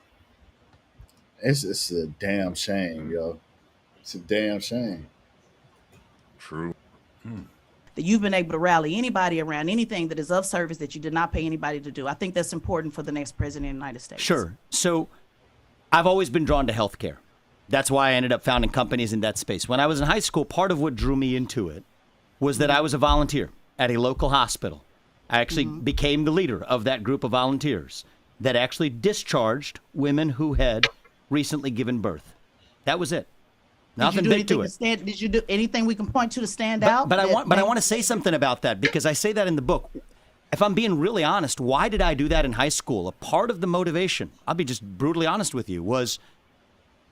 It's a damn shame, yo. It's a damn shame. True. That you've been able to rally anybody around anything that is of service that you did not pay anybody to do. I think that's important for the next president of the United States. Sure. So I've always been drawn to healthcare. That's why I ended up founding companies in that space. When I was in high school, part of what drew me into it was that I was a volunteer at a local hospital. I actually became the leader of that group of volunteers that actually discharged women who had recently given birth. That was it. Nothing big to it. Did you do anything we can point to stand out? But I want to say something about that, because I say that in the book. If I'm being really honest, why did I do that in high school? A part of the motivation, I'll be just brutally honest with you, was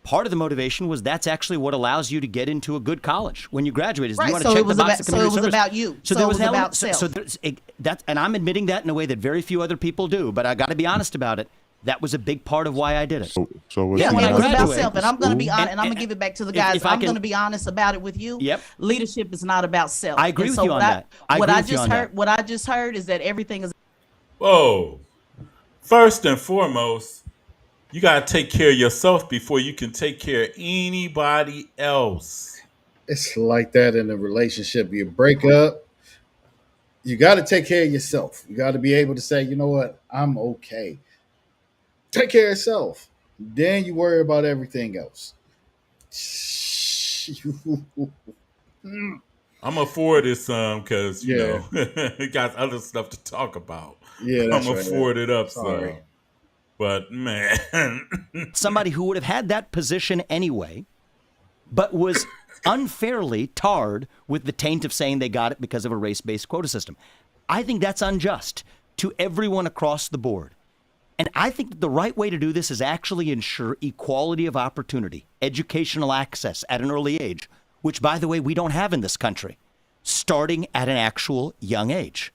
part of the motivation was that's actually what allows you to get into a good college when you graduate. Is you want to check the box of community service. So it was about you. So there was an element, self. And I'm admitting that in a way that very few other people do. But I got to be honest about it. That was a big part of why I did it. So when it was about self, and I'm going to be honest, and I'm going to give it back to the guys. I'm going to be honest about it with you. Yep. Leadership is not about self. I agree with you on that. What I just heard is that everything is. Whoa! First and foremost, you got to take care of yourself before you can take care of anybody else. It's like that in a relationship. You break up, you got to take care of yourself. You got to be able to say, you know what, I'm okay. Take care of yourself. Then you worry about everything else. I'm going to forward this because, you know, we got other stuff to talk about. Yeah, I'm going to forward it up some. But, man. Somebody who would have had that position anyway, but was unfairly tarred with the taint of saying they got it because of a race-based quota system. I think that's unjust to everyone across the board. And I think that the right way to do this is actually ensure equality of opportunity, educational access at an early age, which, by the way, we don't have in this country, starting at an actual young age.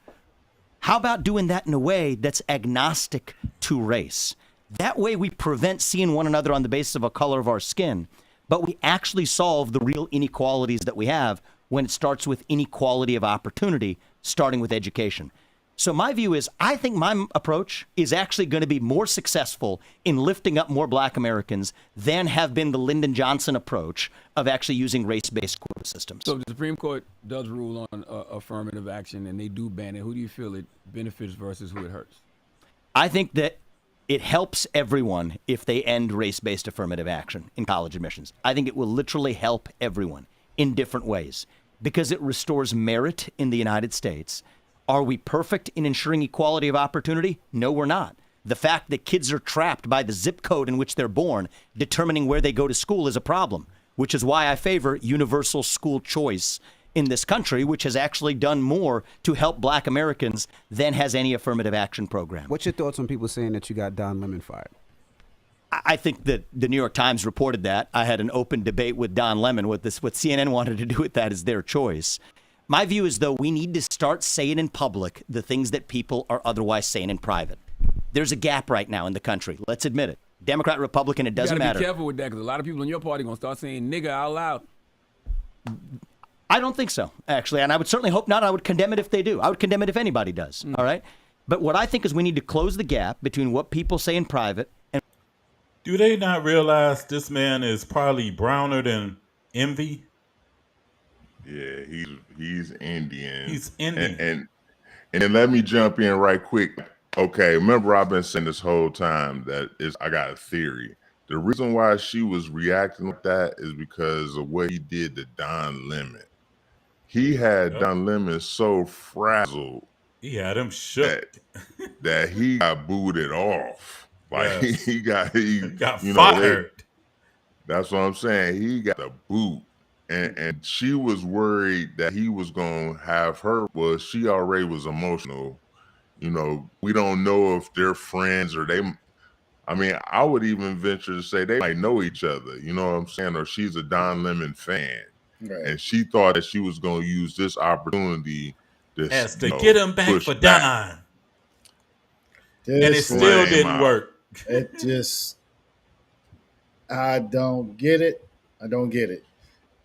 How about doing that in a way that's agnostic to race? That way we prevent seeing one another on the basis of a color of our skin, but we actually solve the real inequalities that we have when it starts with inequality of opportunity, starting with education. So my view is, I think my approach is actually going to be more successful in lifting up more black Americans than have been the Lyndon Johnson approach of actually using race-based quota systems. So the Supreme Court does rule on affirmative action, and they do ban it. Who do you feel it benefits versus who it hurts? I think that it helps everyone if they end race-based affirmative action in college admissions. I think it will literally help everyone in different ways because it restores merit in the United States. Are we perfect in ensuring equality of opportunity? No, we're not. The fact that kids are trapped by the zip code in which they're born, determining where they go to school, is a problem, which is why I favor universal school choice in this country, which has actually done more to help black Americans than has any affirmative action program. What's your thoughts on people saying that you got Don Lemon fired? I think that the New York Times reported that. I had an open debate with Don Lemon. What CNN wanted to do with that is their choice. My view is, though, we need to start saying in public the things that people are otherwise saying in private. There's a gap right now in the country. Let's admit it. Democrat, Republican, it doesn't matter. Be careful with that because a lot of people in your party are going to start saying nigga out loud. I don't think so, actually. And I would certainly hope not. I would condemn it if they do. I would condemn it if anybody does. All right? But what I think is we need to close the gap between what people say in private and... Do they not realize this man is probably browner than envy? Yeah, he's Indian. He's Indian. And then let me jump in right quick. Okay, remember I've been saying this whole time that I got a theory. The reason why she was reacting like that is because of what he did to Don Lemon. He had Don Lemon so frazzled. He had him shook. That he got booted off. Like he got fired. That's what I'm saying. He got the boot. and she was worried that he was going to have her. Well, she already was emotional. You know, we don't know if they're friends or they. I mean, I would even venture to say they might know each other. You know what I'm saying? Or she's a Don Lemon fan, and she thought that she was going to use this opportunity to get him back for Don. And it still didn't work. It just, I don't get it. I don't get it.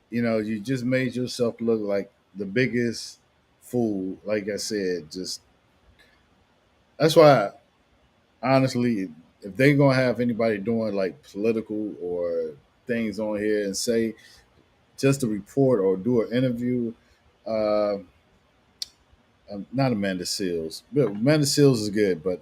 You know, you just made yourself look like the biggest fool. Like I said, just that's why, honestly, if they're gonna have anybody doing like political or things on here and say just a report or do an interview, uh, not Amanda Seals, but Amanda Seals is good, but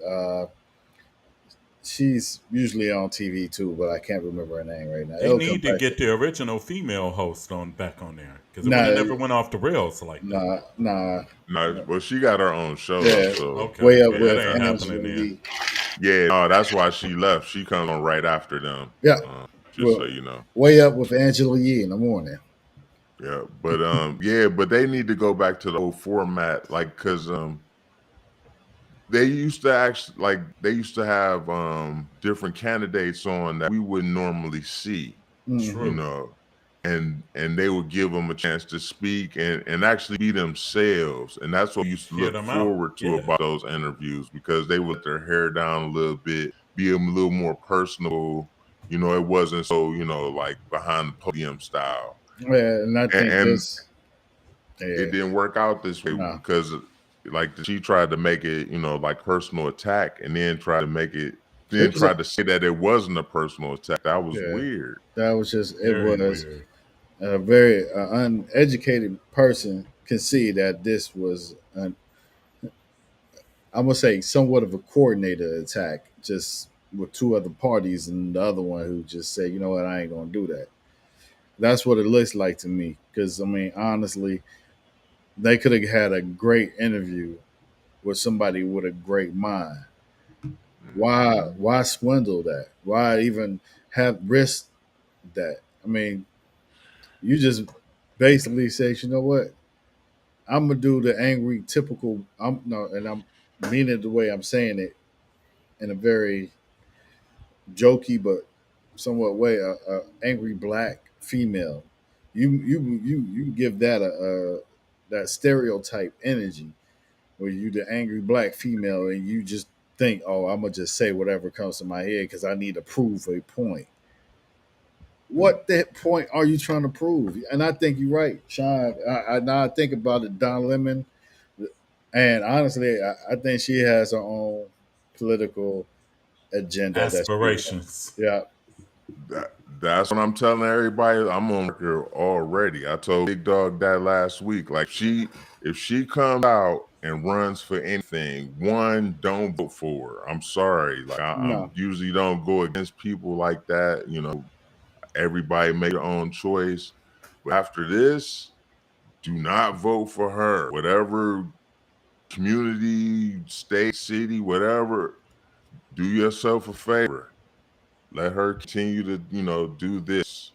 she's usually on TV too, but I can't remember her name right now. They need to get the original female host back on there because it never went off the rails like that. Nah. Well, she got her own show. Yeah, so. Okay. Way up with that ain't happening Yeah, no, that's why she left. She comes on right after them. Yeah, just so you know. Way up with Angela Yee in the morning. Yeah, but but they need to go back to the old format, like because they used to have different candidates on that we wouldn't normally see, you know, and they would give them a chance to speak and actually be themselves, and that's what we used to look forward to about those interviews, because they would let their hair down a little bit, be a little more personable, you know. It wasn't so, you know, like behind the podium style. Yeah, and I think it didn't work out this way because like she tried to make it, you know, like personal attack, and then tried to say that it wasn't a personal attack. That was weird. That was just weird. A very uneducated person can see that this was I'm gonna say somewhat of a coordinated attack, just with two other parties and the other one who just said, you know what, I ain't gonna do that. That's what it looks like to me. Because I mean, honestly, they could have had a great interview with somebody with a great mind. Why swindle that? Why even have risk that? I mean, you just basically say, you know what? I'm gonna do the angry typical. I'm meaning it the way I'm saying it in a very jokey but somewhat way. A angry black female. You give that that stereotype energy where you the angry black female and you just think, oh, I'm gonna just say whatever comes to my head because I need to prove a point. What that point are you trying to prove? And I think you're right, Sean. Now I think about it, Don Lemon, and honestly, I think she has her own political agenda, aspirations. Yeah, that's what I'm telling everybody. I'm on record already. I told Big Dog that last week. Like if she comes out and runs for anything, one, don't vote for her. I'm sorry. Like I usually don't go against people like that. You know, everybody make their own choice. But after this, do not vote for her. Whatever community, state, city, whatever, do yourself a favor. Let her continue to, you know, do this.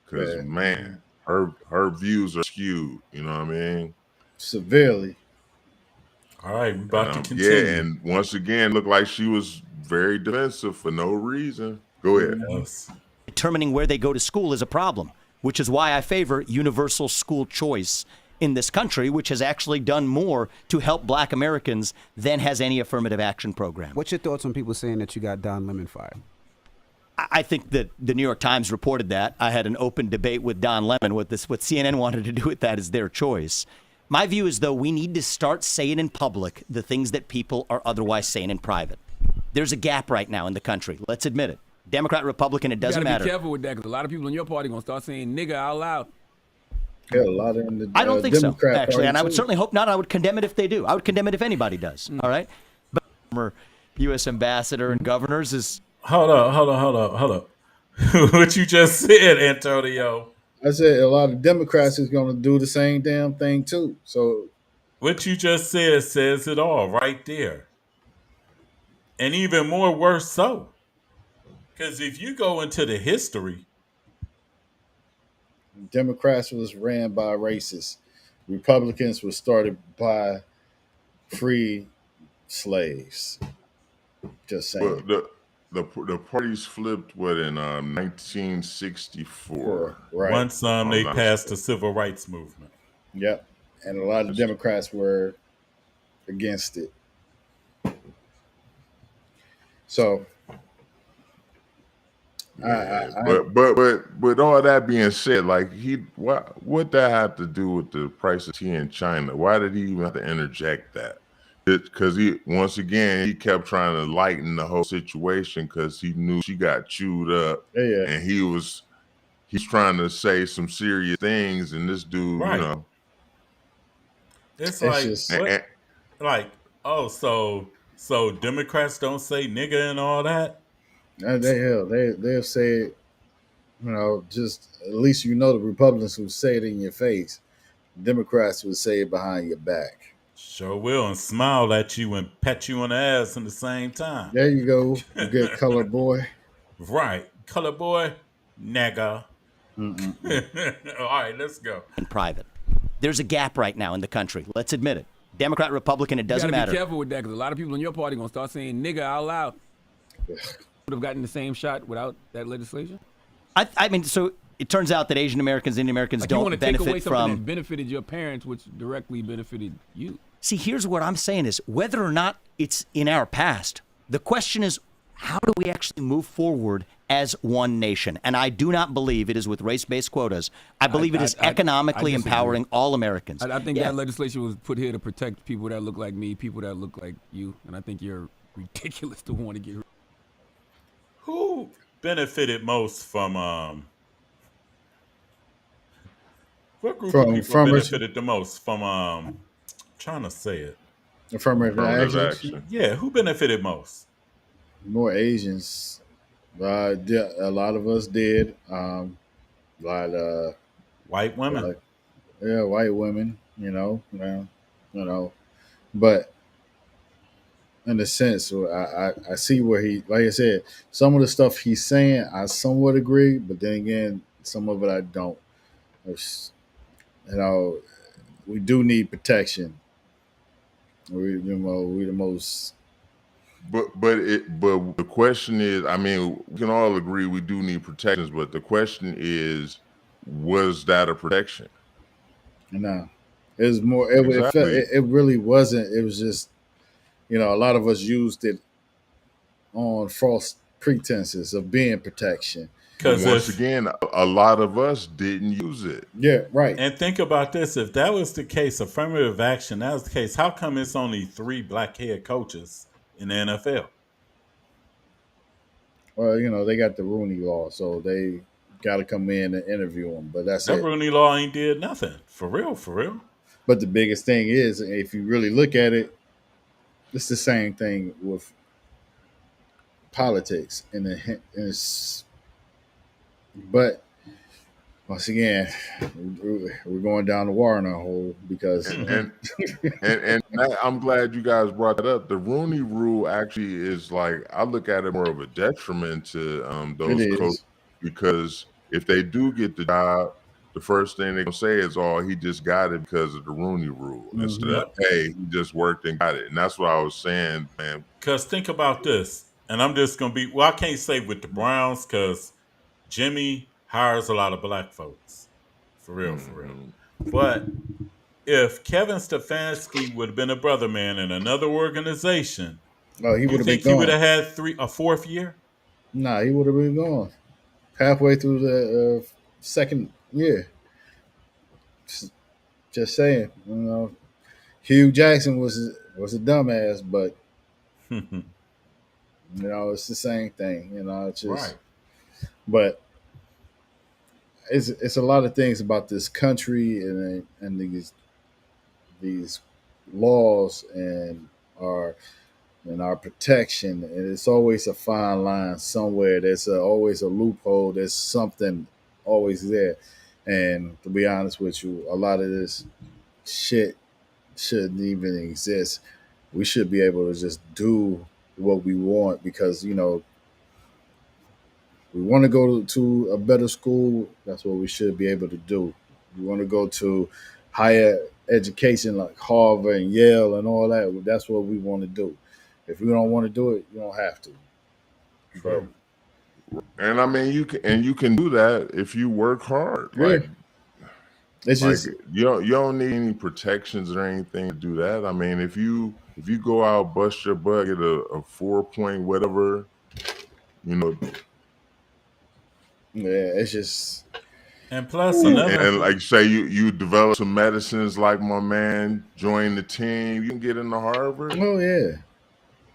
Because, man, her views are skewed. You know what I mean? Severely. All right, we're about to continue. Yeah, and once again, looked like she was very defensive for no reason. Go ahead. Yes. Determining where they go to school is a problem, which is why I favor universal school choice in this country, which has actually done more to help black Americans than has any affirmative action program. What's your thoughts on people saying that you got Don Lemon fired? I think that the New York Times reported that. I had an open debate with Don Lemon. What CNN wanted to do with that is their choice. My view is, though, we need to start saying in public the things that people are otherwise saying in private. There's a gap right now in the country. Let's admit it. Democrat, Republican, it doesn't matter. Be careful with that because a lot of people in your party going to start saying nigga out loud. Yeah, a lot in the I don't think Democrat so, actually, and I would too. certainly hope not. I would condemn it if they do. I would condemn it if anybody does. All right? But former U.S. ambassador and governors is... Hold up. What you just said, Antonio. I said a lot of Democrats is going to do the same damn thing too. So what you just said says it all right there. And even more worse so. Because if you go into the history Democrats was ran by racists. Republicans was started by free slaves. Just Well, saying. the parties flipped what in 1964. Right. Once If I'm they not passed the mistaken. civil rights movement. Yep. And a lot of Democrats were against it. So Yeah, I but with all that being said, like what that have to do with the price of tea in China? Why did he even have to interject that? Because he once again he kept trying to lighten the whole situation because he knew she got chewed up, yeah, and he's trying to say some serious things, and this dude, Right. It's it's like just what? Like, oh, so Democrats don't say nigga and all that? they'll say it, just at least the Republicans who say it in your face. Democrats would say it behind your back. Sure will, and smile at you and pat you on the ass in the same time. There you go. You get color boy. Right. Color boy, nigga. Mm-mm-mm. All right, let's go. In private. There's a gap right now in the country. Let's admit it. Democrat, Republican, it doesn't You gotta matter. be careful with that because a lot of people in your party gonna start saying nigga out loud. Would have gotten the same shot without that legislation. I mean, so it turns out that Asian Americans, Indian Americans Like you don't want to take away benefit something from. that benefited your parents, which directly benefited you. See, here's what I'm saying is whether or not it's in our past, the question is how do we actually move forward as one nation? And I do not believe it is with race-based quotas. I believe it is economically disagree. empowering all Americans. I think that legislation was put here to protect people that look like me, people that look like you, and I think you're ridiculous to want to get rid. Who benefited most from what group of people benefited the most from trying to say it? Affirmative action. Yeah, who benefited most? More Asians. A lot of us did. A lot White women. White women. But in a sense, I see where he, like I said, some of the stuff he's saying, I somewhat agree, but then again, some of it I don't. We do need protection. We the most. But the question is, I mean, we can all agree we do need protections, but the question is, was that a protection? No, it was more. Exactly. It really wasn't. It was just, a lot of us used it on false pretenses of being protection. Because once again, a lot of us didn't use it. Yeah, right. And think about this: if that was the case, affirmative action, that was the case. How come it's only 3 black head coaches in the NFL? Well, they got the Rooney Law, so they got to come in and interview them. But that's that it. Rooney Law ain't did nothing. For real, for real. But the biggest thing is, if you really look at it, it's the same thing with politics. But once again, we're going down the Warner hole because and I'm glad you guys brought that up. The Rooney Rule actually is like, I look at it more of a detriment to those coaches, because if they do get the job, the first thing they're gonna say is, "Oh, he just got it because of the Rooney Rule." Mm-hmm. Instead of, "Hey, he just worked and got it." And that's what I was saying, man. Because think about this, and I'm just gonna be. Well, I can't say with the Browns because Jimmy hires a lot of black folks, for real, for real. But if Kevin Stefanski would have been a brother man in another organization, he would have been gone. He would have had a 4th year? Nah, he would have been gone halfway through the second year. Just saying, Hugh Jackson was a dumbass, but it's the same thing. It's just right. But it's a lot of things about this country and these laws and our protection, and it's always a fine line somewhere. There's always a loophole. There's something always there. And to be honest with you, a lot of this shit shouldn't even exist. We should be able to just do what we want because We want to go to a better school. That's what we should be able to do. We want to go to higher education like Harvard and Yale and all that. That's what we want to do. If we don't want to do it, you don't have to. True. And I mean, you can do that if you work hard. Yeah. Like, it's just you don't need any protections or anything to do that. I mean, if you go out, bust your butt, get a 4-point whatever, it's just. And plus another, and like say you develop some medicines, like my man, join the team, you can get into Harvard. Oh yeah,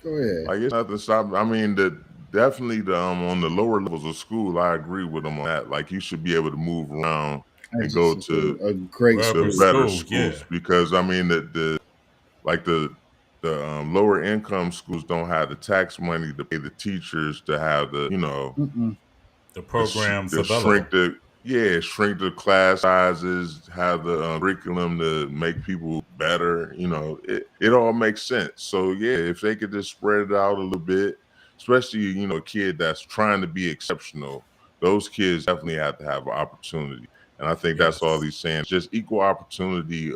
go ahead. Like it's nothing stopping. I mean, definitely on the lower levels of school, I agree with them on that. Like you should be able to move around and go to a great the school. better schools, because I mean the lower income schools don't have the tax money to pay the teachers to have the the programs shrink the class sizes, have the curriculum to make people better. It all makes sense. So yeah, if they could just spread it out a little bit, especially a kid that's trying to be exceptional, those kids definitely have to have an opportunity. And I think that's all he's saying. Just equal opportunity,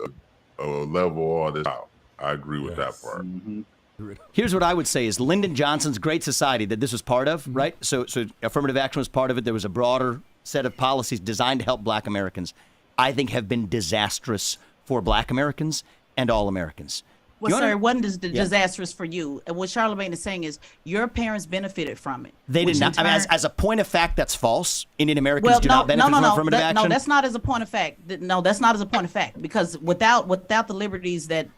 level all this out. I agree with that part. Mm-hmm. Here's what I would say is Lyndon Johnson's Great Society that this was part of, right? So affirmative action was part of it. There was a broader set of policies designed to help Black Americans, I think have been disastrous for Black Americans and all Americans. Well, sir, it wasn't disastrous for you. And what Charlamagne is saying is your parents benefited from it. They did not. I mean, as a point of fact, that's false. Indian Americans do not benefit from affirmative action. No, that's not as a point of fact. No, that's not as a point of fact. Because without the liberties that...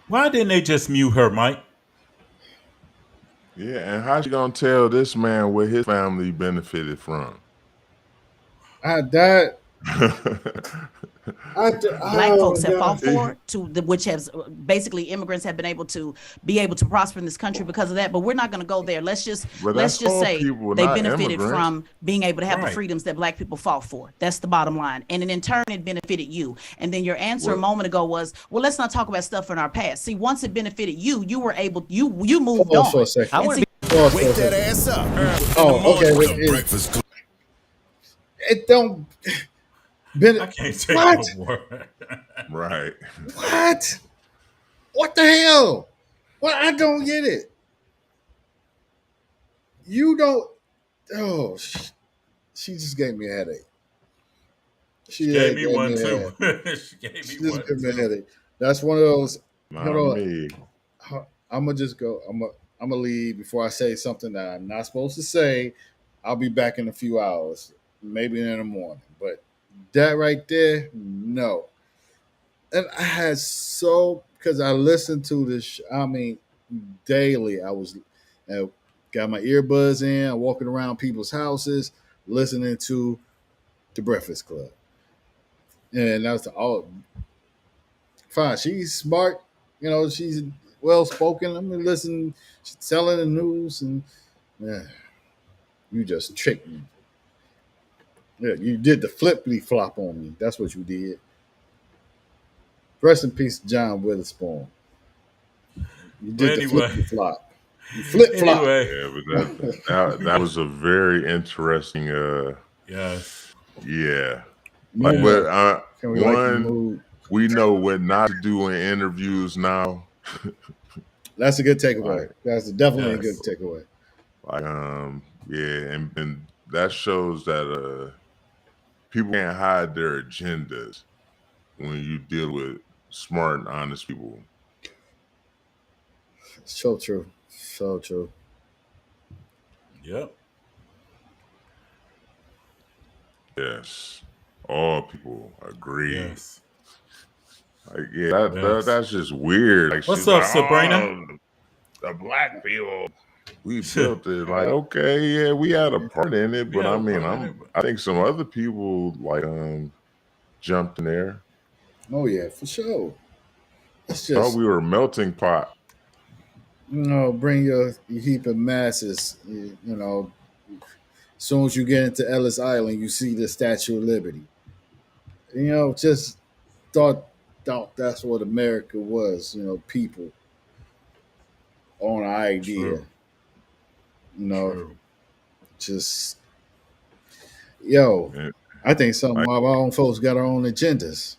Why didn't they just mute her, Mike? Yeah, and how's she going to tell this man what his family benefited from? Black folks have fought for, which has basically immigrants have been able to prosper in this country because of that. But we're not going to go there. Let's just say they benefited from being able to have the freedoms that Black people fought for. That's the bottom line. And then in turn, it benefited you. And then your answer a moment ago was, well, let's not talk about stuff in our past. See, once it benefited you, you were able, you moved on. For a second. Wake that ass up. Breakfast Club. It don't. I can't take no more. Right. What? What the hell? Well, I don't get it. You don't. Oh, she just gave me a headache. She gave me one too. She gave me a headache. That's one of those. Me. I'm gonna just go. I'm gonna leave before I say something that I'm not supposed to say. I'll be back in a few hours, maybe in the morning. But that right there, no. And I had because I listened to this. I mean, daily. I was got my earbuds in, walking around people's houses, listening to the Breakfast Club, and that's all. Fine, she's smart. She's well spoken. I'm gonna listen. She's telling the news, and you just tricked me. Yeah, you did the flippity flop on me. That's what you did. Rest in peace, John Witherspoon. You did the flippity flop. You flip flop. Yeah, but that was a very interesting. Yes. Yeah. But we know what not to do in interviews now. That's a good takeaway. That's definitely a good takeaway. And that shows that people can't hide their agendas when you deal with smart and honest people. So true. So true. Yep. Yes. All people agree. Yes. That's just weird. Like, what's up, Sabrina? The Black people, we built it. Like, okay, yeah, we had a part in it, but I think some other people jumped in there. Oh yeah, for sure. It's just thought we were a melting pot. Bring your heap of masses. As soon as you get into Ellis Island, you see the Statue of Liberty. Just thought that's what America was. People on an idea. True. Just Yo, Yeah. I think some Like, of our own folks got our own agendas.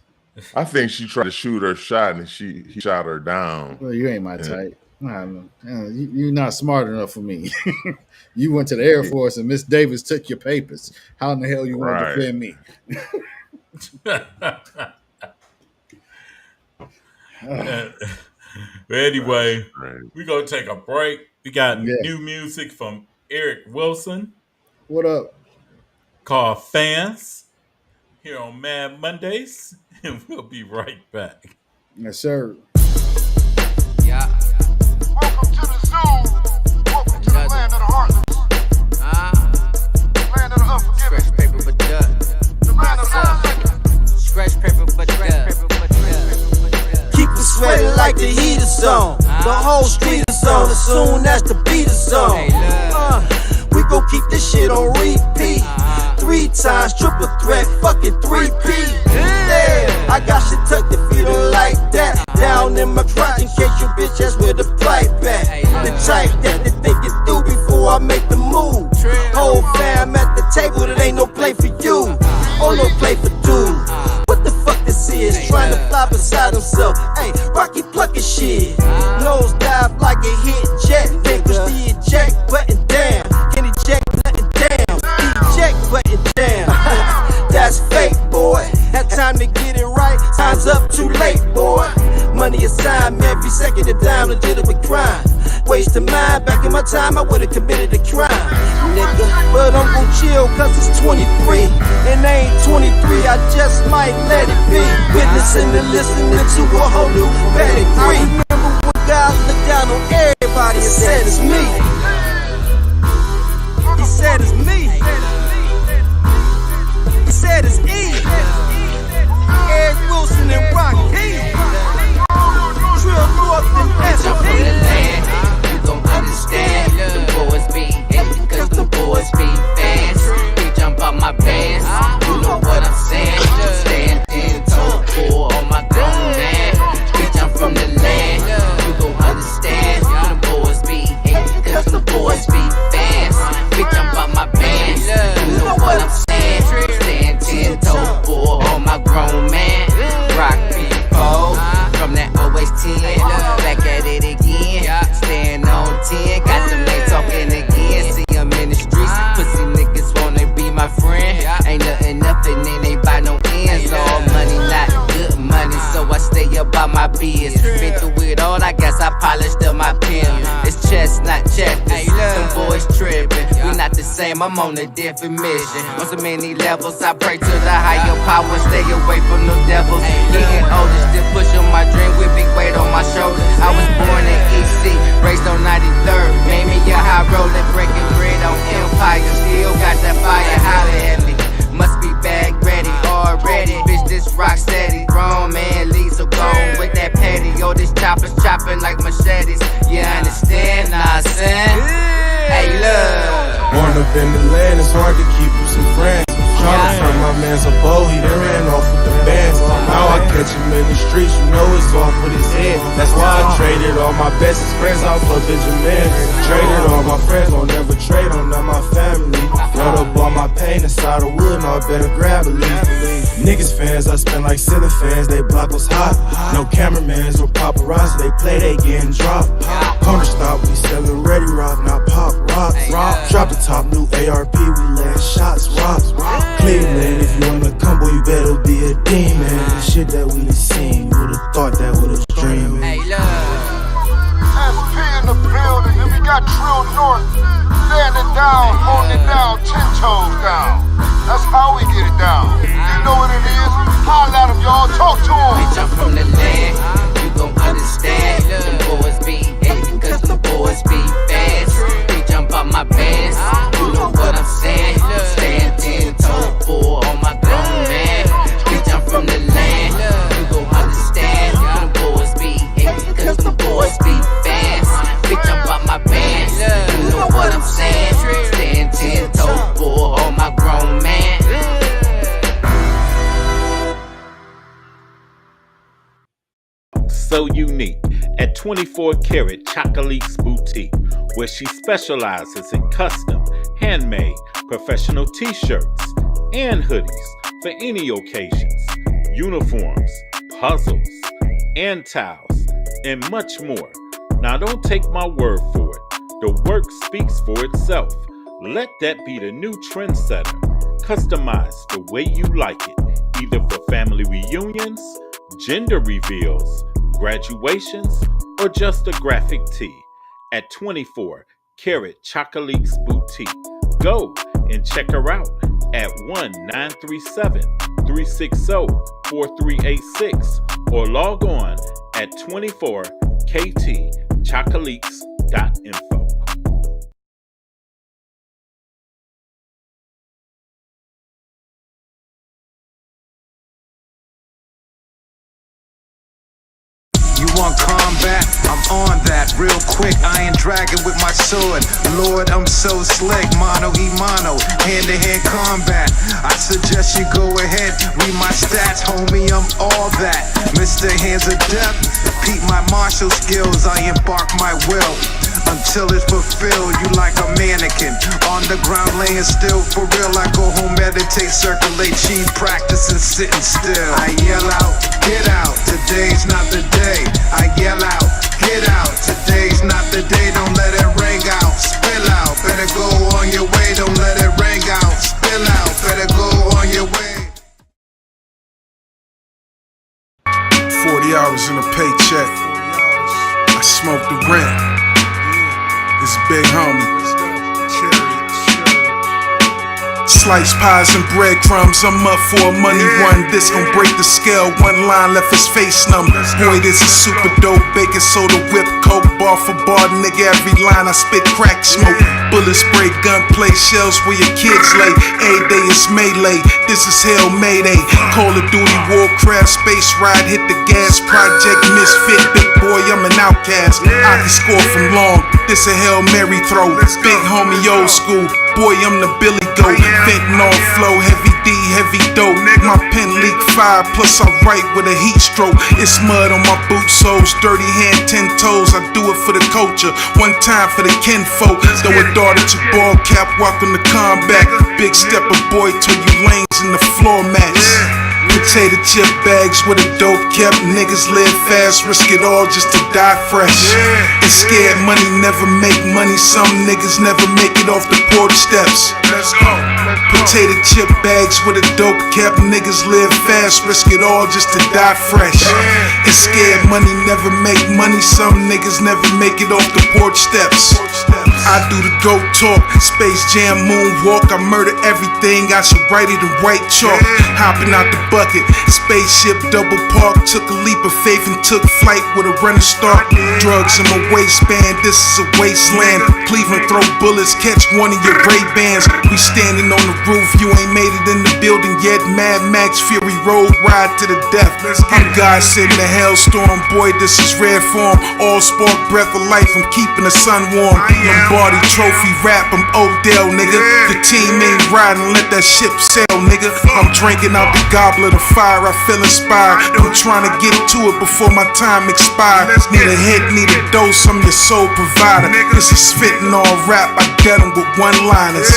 I think she tried to shoot her shot and he shot her down. Well, you ain't my And type. You're not smart enough for me. You went to the Air Force and Miss Davis took your papers. How in the hell you want to Right. defend me? But anyway, right. we're going to take a break. We got Yeah. new music from Eric Wilson What up? called Fans here on Mad Mondays, and we'll be right back. Yes, sir. Yeah. Welcome to the zoo. Welcome to the land of the heartless. Land of the unforgiving. Scratch paper but duck. The land of the Scratch paper but duck. Keep it sweating like the heat is on. The whole street is on as soon as the beat is on. We gon' keep this shit on repeat. 3 times triple threat, fucking 3P. Yeah, I got shit tucked if you don't like that. Down in my crotch in case your bitch ass with the flight back. The type that they think it through before I make the move. Whole fam at the table, that ain't no play for you. Or no play for dude. What the fuck this is? Trying to fly beside himself. Hey, Rocky plucking shit. Nose dive like a hit jet. Then push the eject button down. Can eject nothing down. Eject button down. That's fake, boy. Had time to get it right. Time's up too late, boy. Money assigned, every second a dime, legitimate crime. Wasting mine, back in my time, I would've committed a crime, nigga. But I'm gon' chill, cause it's 23. And I ain't 23, I just might let it be. Witnessing and listening to a whole new pedigree. I remember when God looked down on everybody and said it's me. He said it's me. He said it's E. Eric Wilson and Rocky. Drill North and Jump from the land, you gon' understand. Them boys be hating cause them boys be fans. We jump out my pants, you know what I'm saying. Stand 10 toes for all my grown man. We jump from the land, you gon' understand. Them boys be hating cause them boys be fans. We jump out my pants, you know what I'm saying. Stand 10 toes for all my grown man. Rock people from that always 10, back at it again. Staying on 10, got them they talking again. See them in the streets, pussy niggas wanna be my friend. Ain't nothing, and they buy no ends. All money, not good money, so I stay about my biz. Been through it all, I guess I polished up my pen. It's chestnut checkers, them boys tripping. We not the same, I'm on a different mission. On so many levels, I pray to the higher power, stay away from the devils. Getting older, still pushing my dream with big weight on my shoulders. I was born in EC, raised on 93rd. Made me a high roller, breaking bread on Empire. Still got that fire, holler at me. Must be bag ready already. Bitch, this rock steady. Grown man leaves so gone with that patty. Yo, this chopper's chopping like machetes. You understand? Nah, son. Hey, look. Born up in the land, it's hard to keep you some friends. Tryna turn my man's a bow, he done ran off with the bands. Now I catch him in the streets, you know it's off with his head. That's why I traded all my bestest friends out for Benjamin. Traded all my friends, won't never trade on none my family. Rolled up all my pain inside of wood, no I better grab a leaf. Niggas fans, I spend like ceiling fans, they block us hot. No cameramans or paparazzi, they play, they getting dropped. Corner stop, we selling ready rock, not pop rock. Drop the top, new ARP, we land shots, rocks. Cleveland, if you wanna come, boy, you better be a demon. The shit that we done seen, would've thought that would've dreamed. Hey, look. SP in the building, and we got Drill North standing down, holding it down, 10 toes down. That's how we get it down. You know what it is? Holler at them, y'all. Talk to them. We jump from the land, you gon' understand. Them boys be hating cause them boys be fans. We jump out my pants, you know what I'm saying. Stand 10 toes for all my grown man. We jump from the land, you gon' understand. Them boys be hating cause them boys be fans. We jump out my pants, you know what I'm saying. Stand 10 toes for all my grown man. So unique at 24 Karat Chocolate's Boutique, where she specializes in custom, handmade, professional t-shirts, and hoodies for any occasions, uniforms, puzzles, and towels, and much more. Now don't take my word for it. The work speaks for itself. Let that be the new trendsetter. Customize the way you like it, either for family reunions, gender reveals, graduations, or just a graphic tee at 24 Karat Chocolate's Boutique. Go and check her out at 1-937-360-4386 or log on at 24ktchocolates.info. You want combat? I'm on that real quick. I ain't dragging with my sword. Lord, I'm so slick. Mano y mano, hand-to-hand combat. I suggest you go ahead, read my stats, homie. I'm all that. Mr. Hands of Death, peep my martial skills. I embark my will until it's fulfilled. You like a mannequin on the ground laying still. For real, I go home, meditate, circulate, cheese, practicing sitting still. I yell out, get out. Today's not the day. I yell out, get out. Today's not the day. Don't let it ring out. Spill out. Better go on your way. Don't let it ring out. Spill out. Better go on your way. 40 hours in a paycheck. I smoke the rent. It's big homie. Slice pies and breadcrumbs, I'm up for a money run. This gon' break the scale, one line left his face numb. Boy, this is super dope, baking soda, whip, coke, bar for bar, nigga, every line I spit crack smoke. Bullet spray, gunplay, shells where your kids lay. Every day it's melee, this is hell Mayday. Call of Duty, Warcraft, space ride, hit the gas, project misfit, big boy, I'm an outcast. I can score from long, this a Hail Mary throw. Big homie, old school, boy, I'm the Billy Goat. Fentanyl flow, heavy D, heavy dope. My pen leak fire, plus I write with a heat stroke. It's mud on my boot soles, dirty hand, 10 toes. I do it for the culture, one time for the kinfolk. Throw a dart at your ball cap, welcome to combat. Big stepper boy, turn you lanes in the floor mats. Potato chip bags with a dope kept. Niggas live fast, risk it all just to die fresh. And scared money never make money. Some niggas never make it off the porch steps. Let's go. Potato chip bags with a dope kept. Niggas live fast, risk it all just to die fresh. And scared money never make money. Some niggas never make it off the porch steps. I do the GOAT talk, Space Jam moonwalk. I murder everything, I should write it in white chalk. Hopping out the bucket, spaceship double park. Took a leap of faith and took flight with a running start. Drugs in my waistband, this is a wasteland. Cleveland throw bullets, catch one of your Ray-Bans. We standing on the roof, you ain't made it in the building yet. Mad Max Fury Road, ride to the death. I'm God sitting in a hailstorm, boy, this is rare form. All spark, breath of life, I'm keeping the sun warm. Lombardi trophy rap, I'm Odell, nigga. The team ain't riding, let that ship sail, nigga. I'm drinking out the goblet of fire, I feel inspired. I'm trying to get to it before my time expires. Need a hit, need a dose, I'm your sole provider. This is spitting all rap, I get them with one-liners.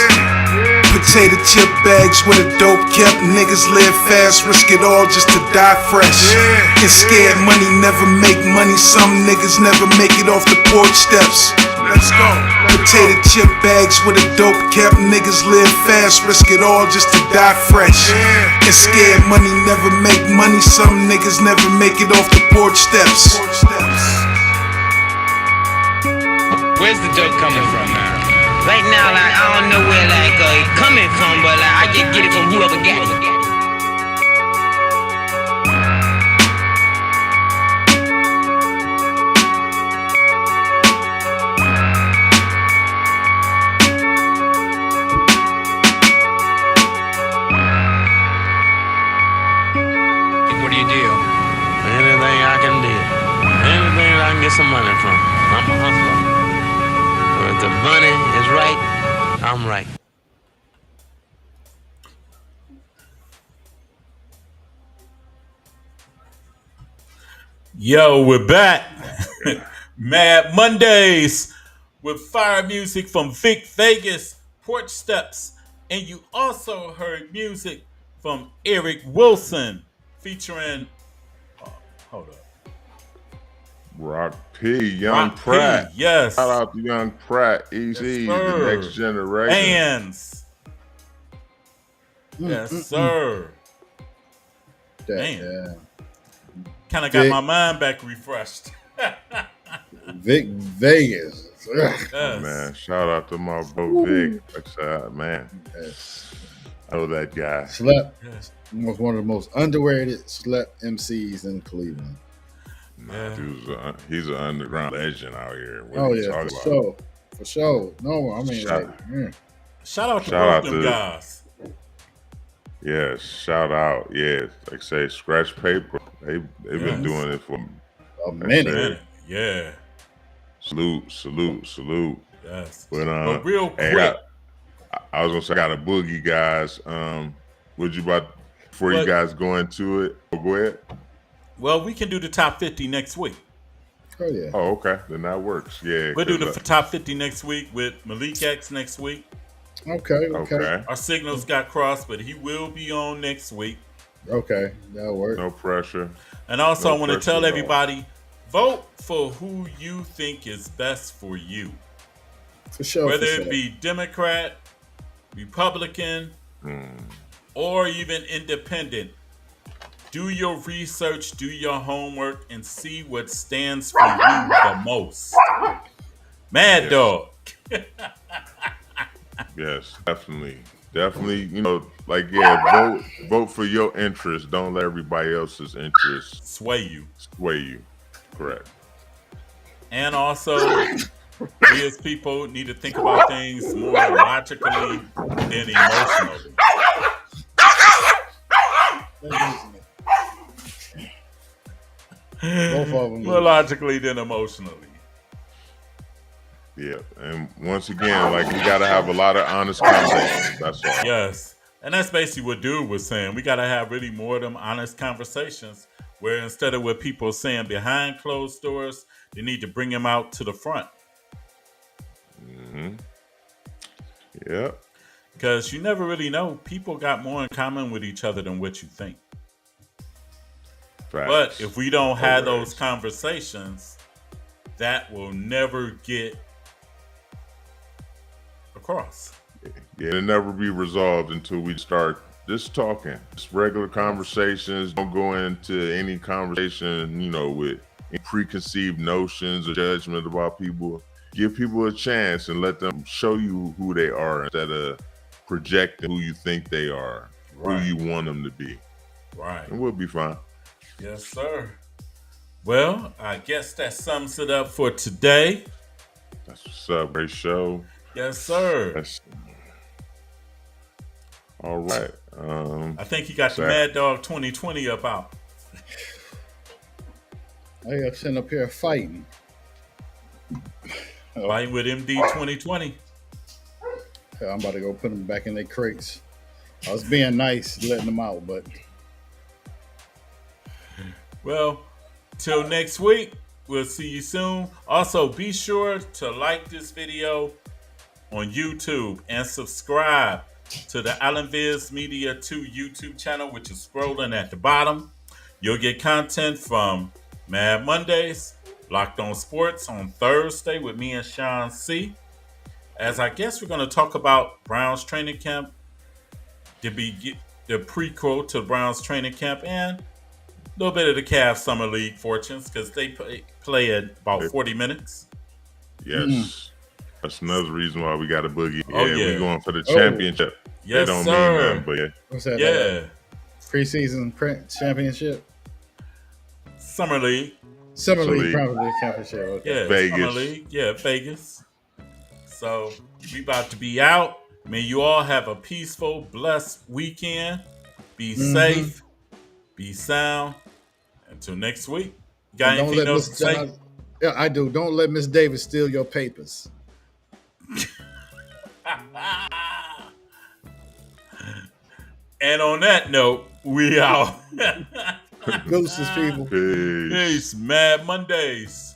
Potato chip bags with a dope kept. Niggas live fast, risk it all just to die fresh. And scared money never make money. Some niggas never make it off the porch steps. Let's go. Potato chip bags with a dope kept. Niggas live fast, risk it all just to die fresh. And scared money never make money. Some niggas never make it off the porch steps. Where's the dope coming from now? Right now, like, I don't know where, like, it's coming from, but, like, I just get it from whoever got it. What do you do? Anything I can do. Anything I can get some money from. I'm a hustler. If the money is right, I'm right. Yo, we're back. Mad Mondays with fire music from Vic Vegas, Porch Steps, And you also heard music from Eric Wilson featuring, hold up. Rock P, Young Rock Pratt. P, yes. Shout out to Young Pratt, Easy, the next generation. Bands. Yes, sir. Man. Kind of got my mind back refreshed. Vic Vegas. Yes. Oh, man, shout out to my bro Vic. Man. Yes. I know that guy. Slept. Yes. One of the most underrated slept MCs in Cleveland. Nah, he's an underground legend out here. What yeah, for sure. No, I mean, shout out to both them guys. Yeah, shout out. Yeah, like I say, Scratch Paper. They've been doing it for a minute. Yeah. Salute. Yes. But real quick, hey, I was gonna say, I got a boogie, guys. Would you before you guys go into it? Go ahead. Well, we can do the top 50 next week. Oh yeah. Oh, okay. Then that works. Yeah. We'll do the top 50 next week with Malik X next week. Okay. Our signals got crossed, but he will be on next week. Okay, that'll work. No pressure. And also, I want to tell everybody, vote for who you think is best for you. For sure. Whether it be Democrat, Republican, or even independent. Do your research, do your homework, and see what stands for you the most. Mad Dog. Yes, definitely. Vote for your interest. Don't let everybody else's interest sway you. Correct. And also, we as people need to think about things more logically than emotionally. Both of them. More logically than emotionally. Yeah, and once again, we gotta have a lot of honest conversations. That's all. Yes, and that's basically what Dude was saying. We gotta have really more of them honest conversations, where instead of what people are saying behind closed doors, they need to bring them out to the front. Yeah. Because you never really know. People got more in common with each other than what you think. Facts. But if we don't have those conversations, that will never get across. Yeah, it'll never be resolved until we start just talking. Just regular conversations. Don't go into any conversation, with preconceived notions or judgment about people. Give people a chance and let them show you who they are instead of projecting who you think they are, who you want them to be. Right. And we'll be fine. Yes, sir. Well, I guess that sums it up for today. That's what's up. Great show. Yes, sir. All right. I think he got the Mad Dog 2020 up out. I got sitting up here fighting. Fighting with MD 2020. I'm about to go put them back in their crates. I was being nice, letting them out, but... Well, till next week, we'll see you soon. Also, be sure to like this video on YouTube and subscribe to the Alan Viz Media 2 YouTube channel, which is scrolling at the bottom. You'll get content from Mad Mondays, Locked On Sports on Thursday with me and Sean C. As I guess we're going to talk about Browns training camp, the prequel to Browns training camp, and a little bit of the Cavs Summer League fortunes because they play at about 40 minutes. Yes. That's another reason why we got a boogie. We're going for the championship. Yes, they don't sir. mean nothing, but What's that? Yeah. Preseason championship? Summer League. Summer League, probably championship. Okay. Yeah, Vegas. Summer League. Yeah, Vegas. So we about to be out. May you all have a peaceful, blessed weekend. Be safe. Be sound. Until next week. Got anything else to say? Yeah, I do. Don't let Miss Davis steal your papers. And on that note, we out. Deuces, people. Peace. Peace. Mad Mondays.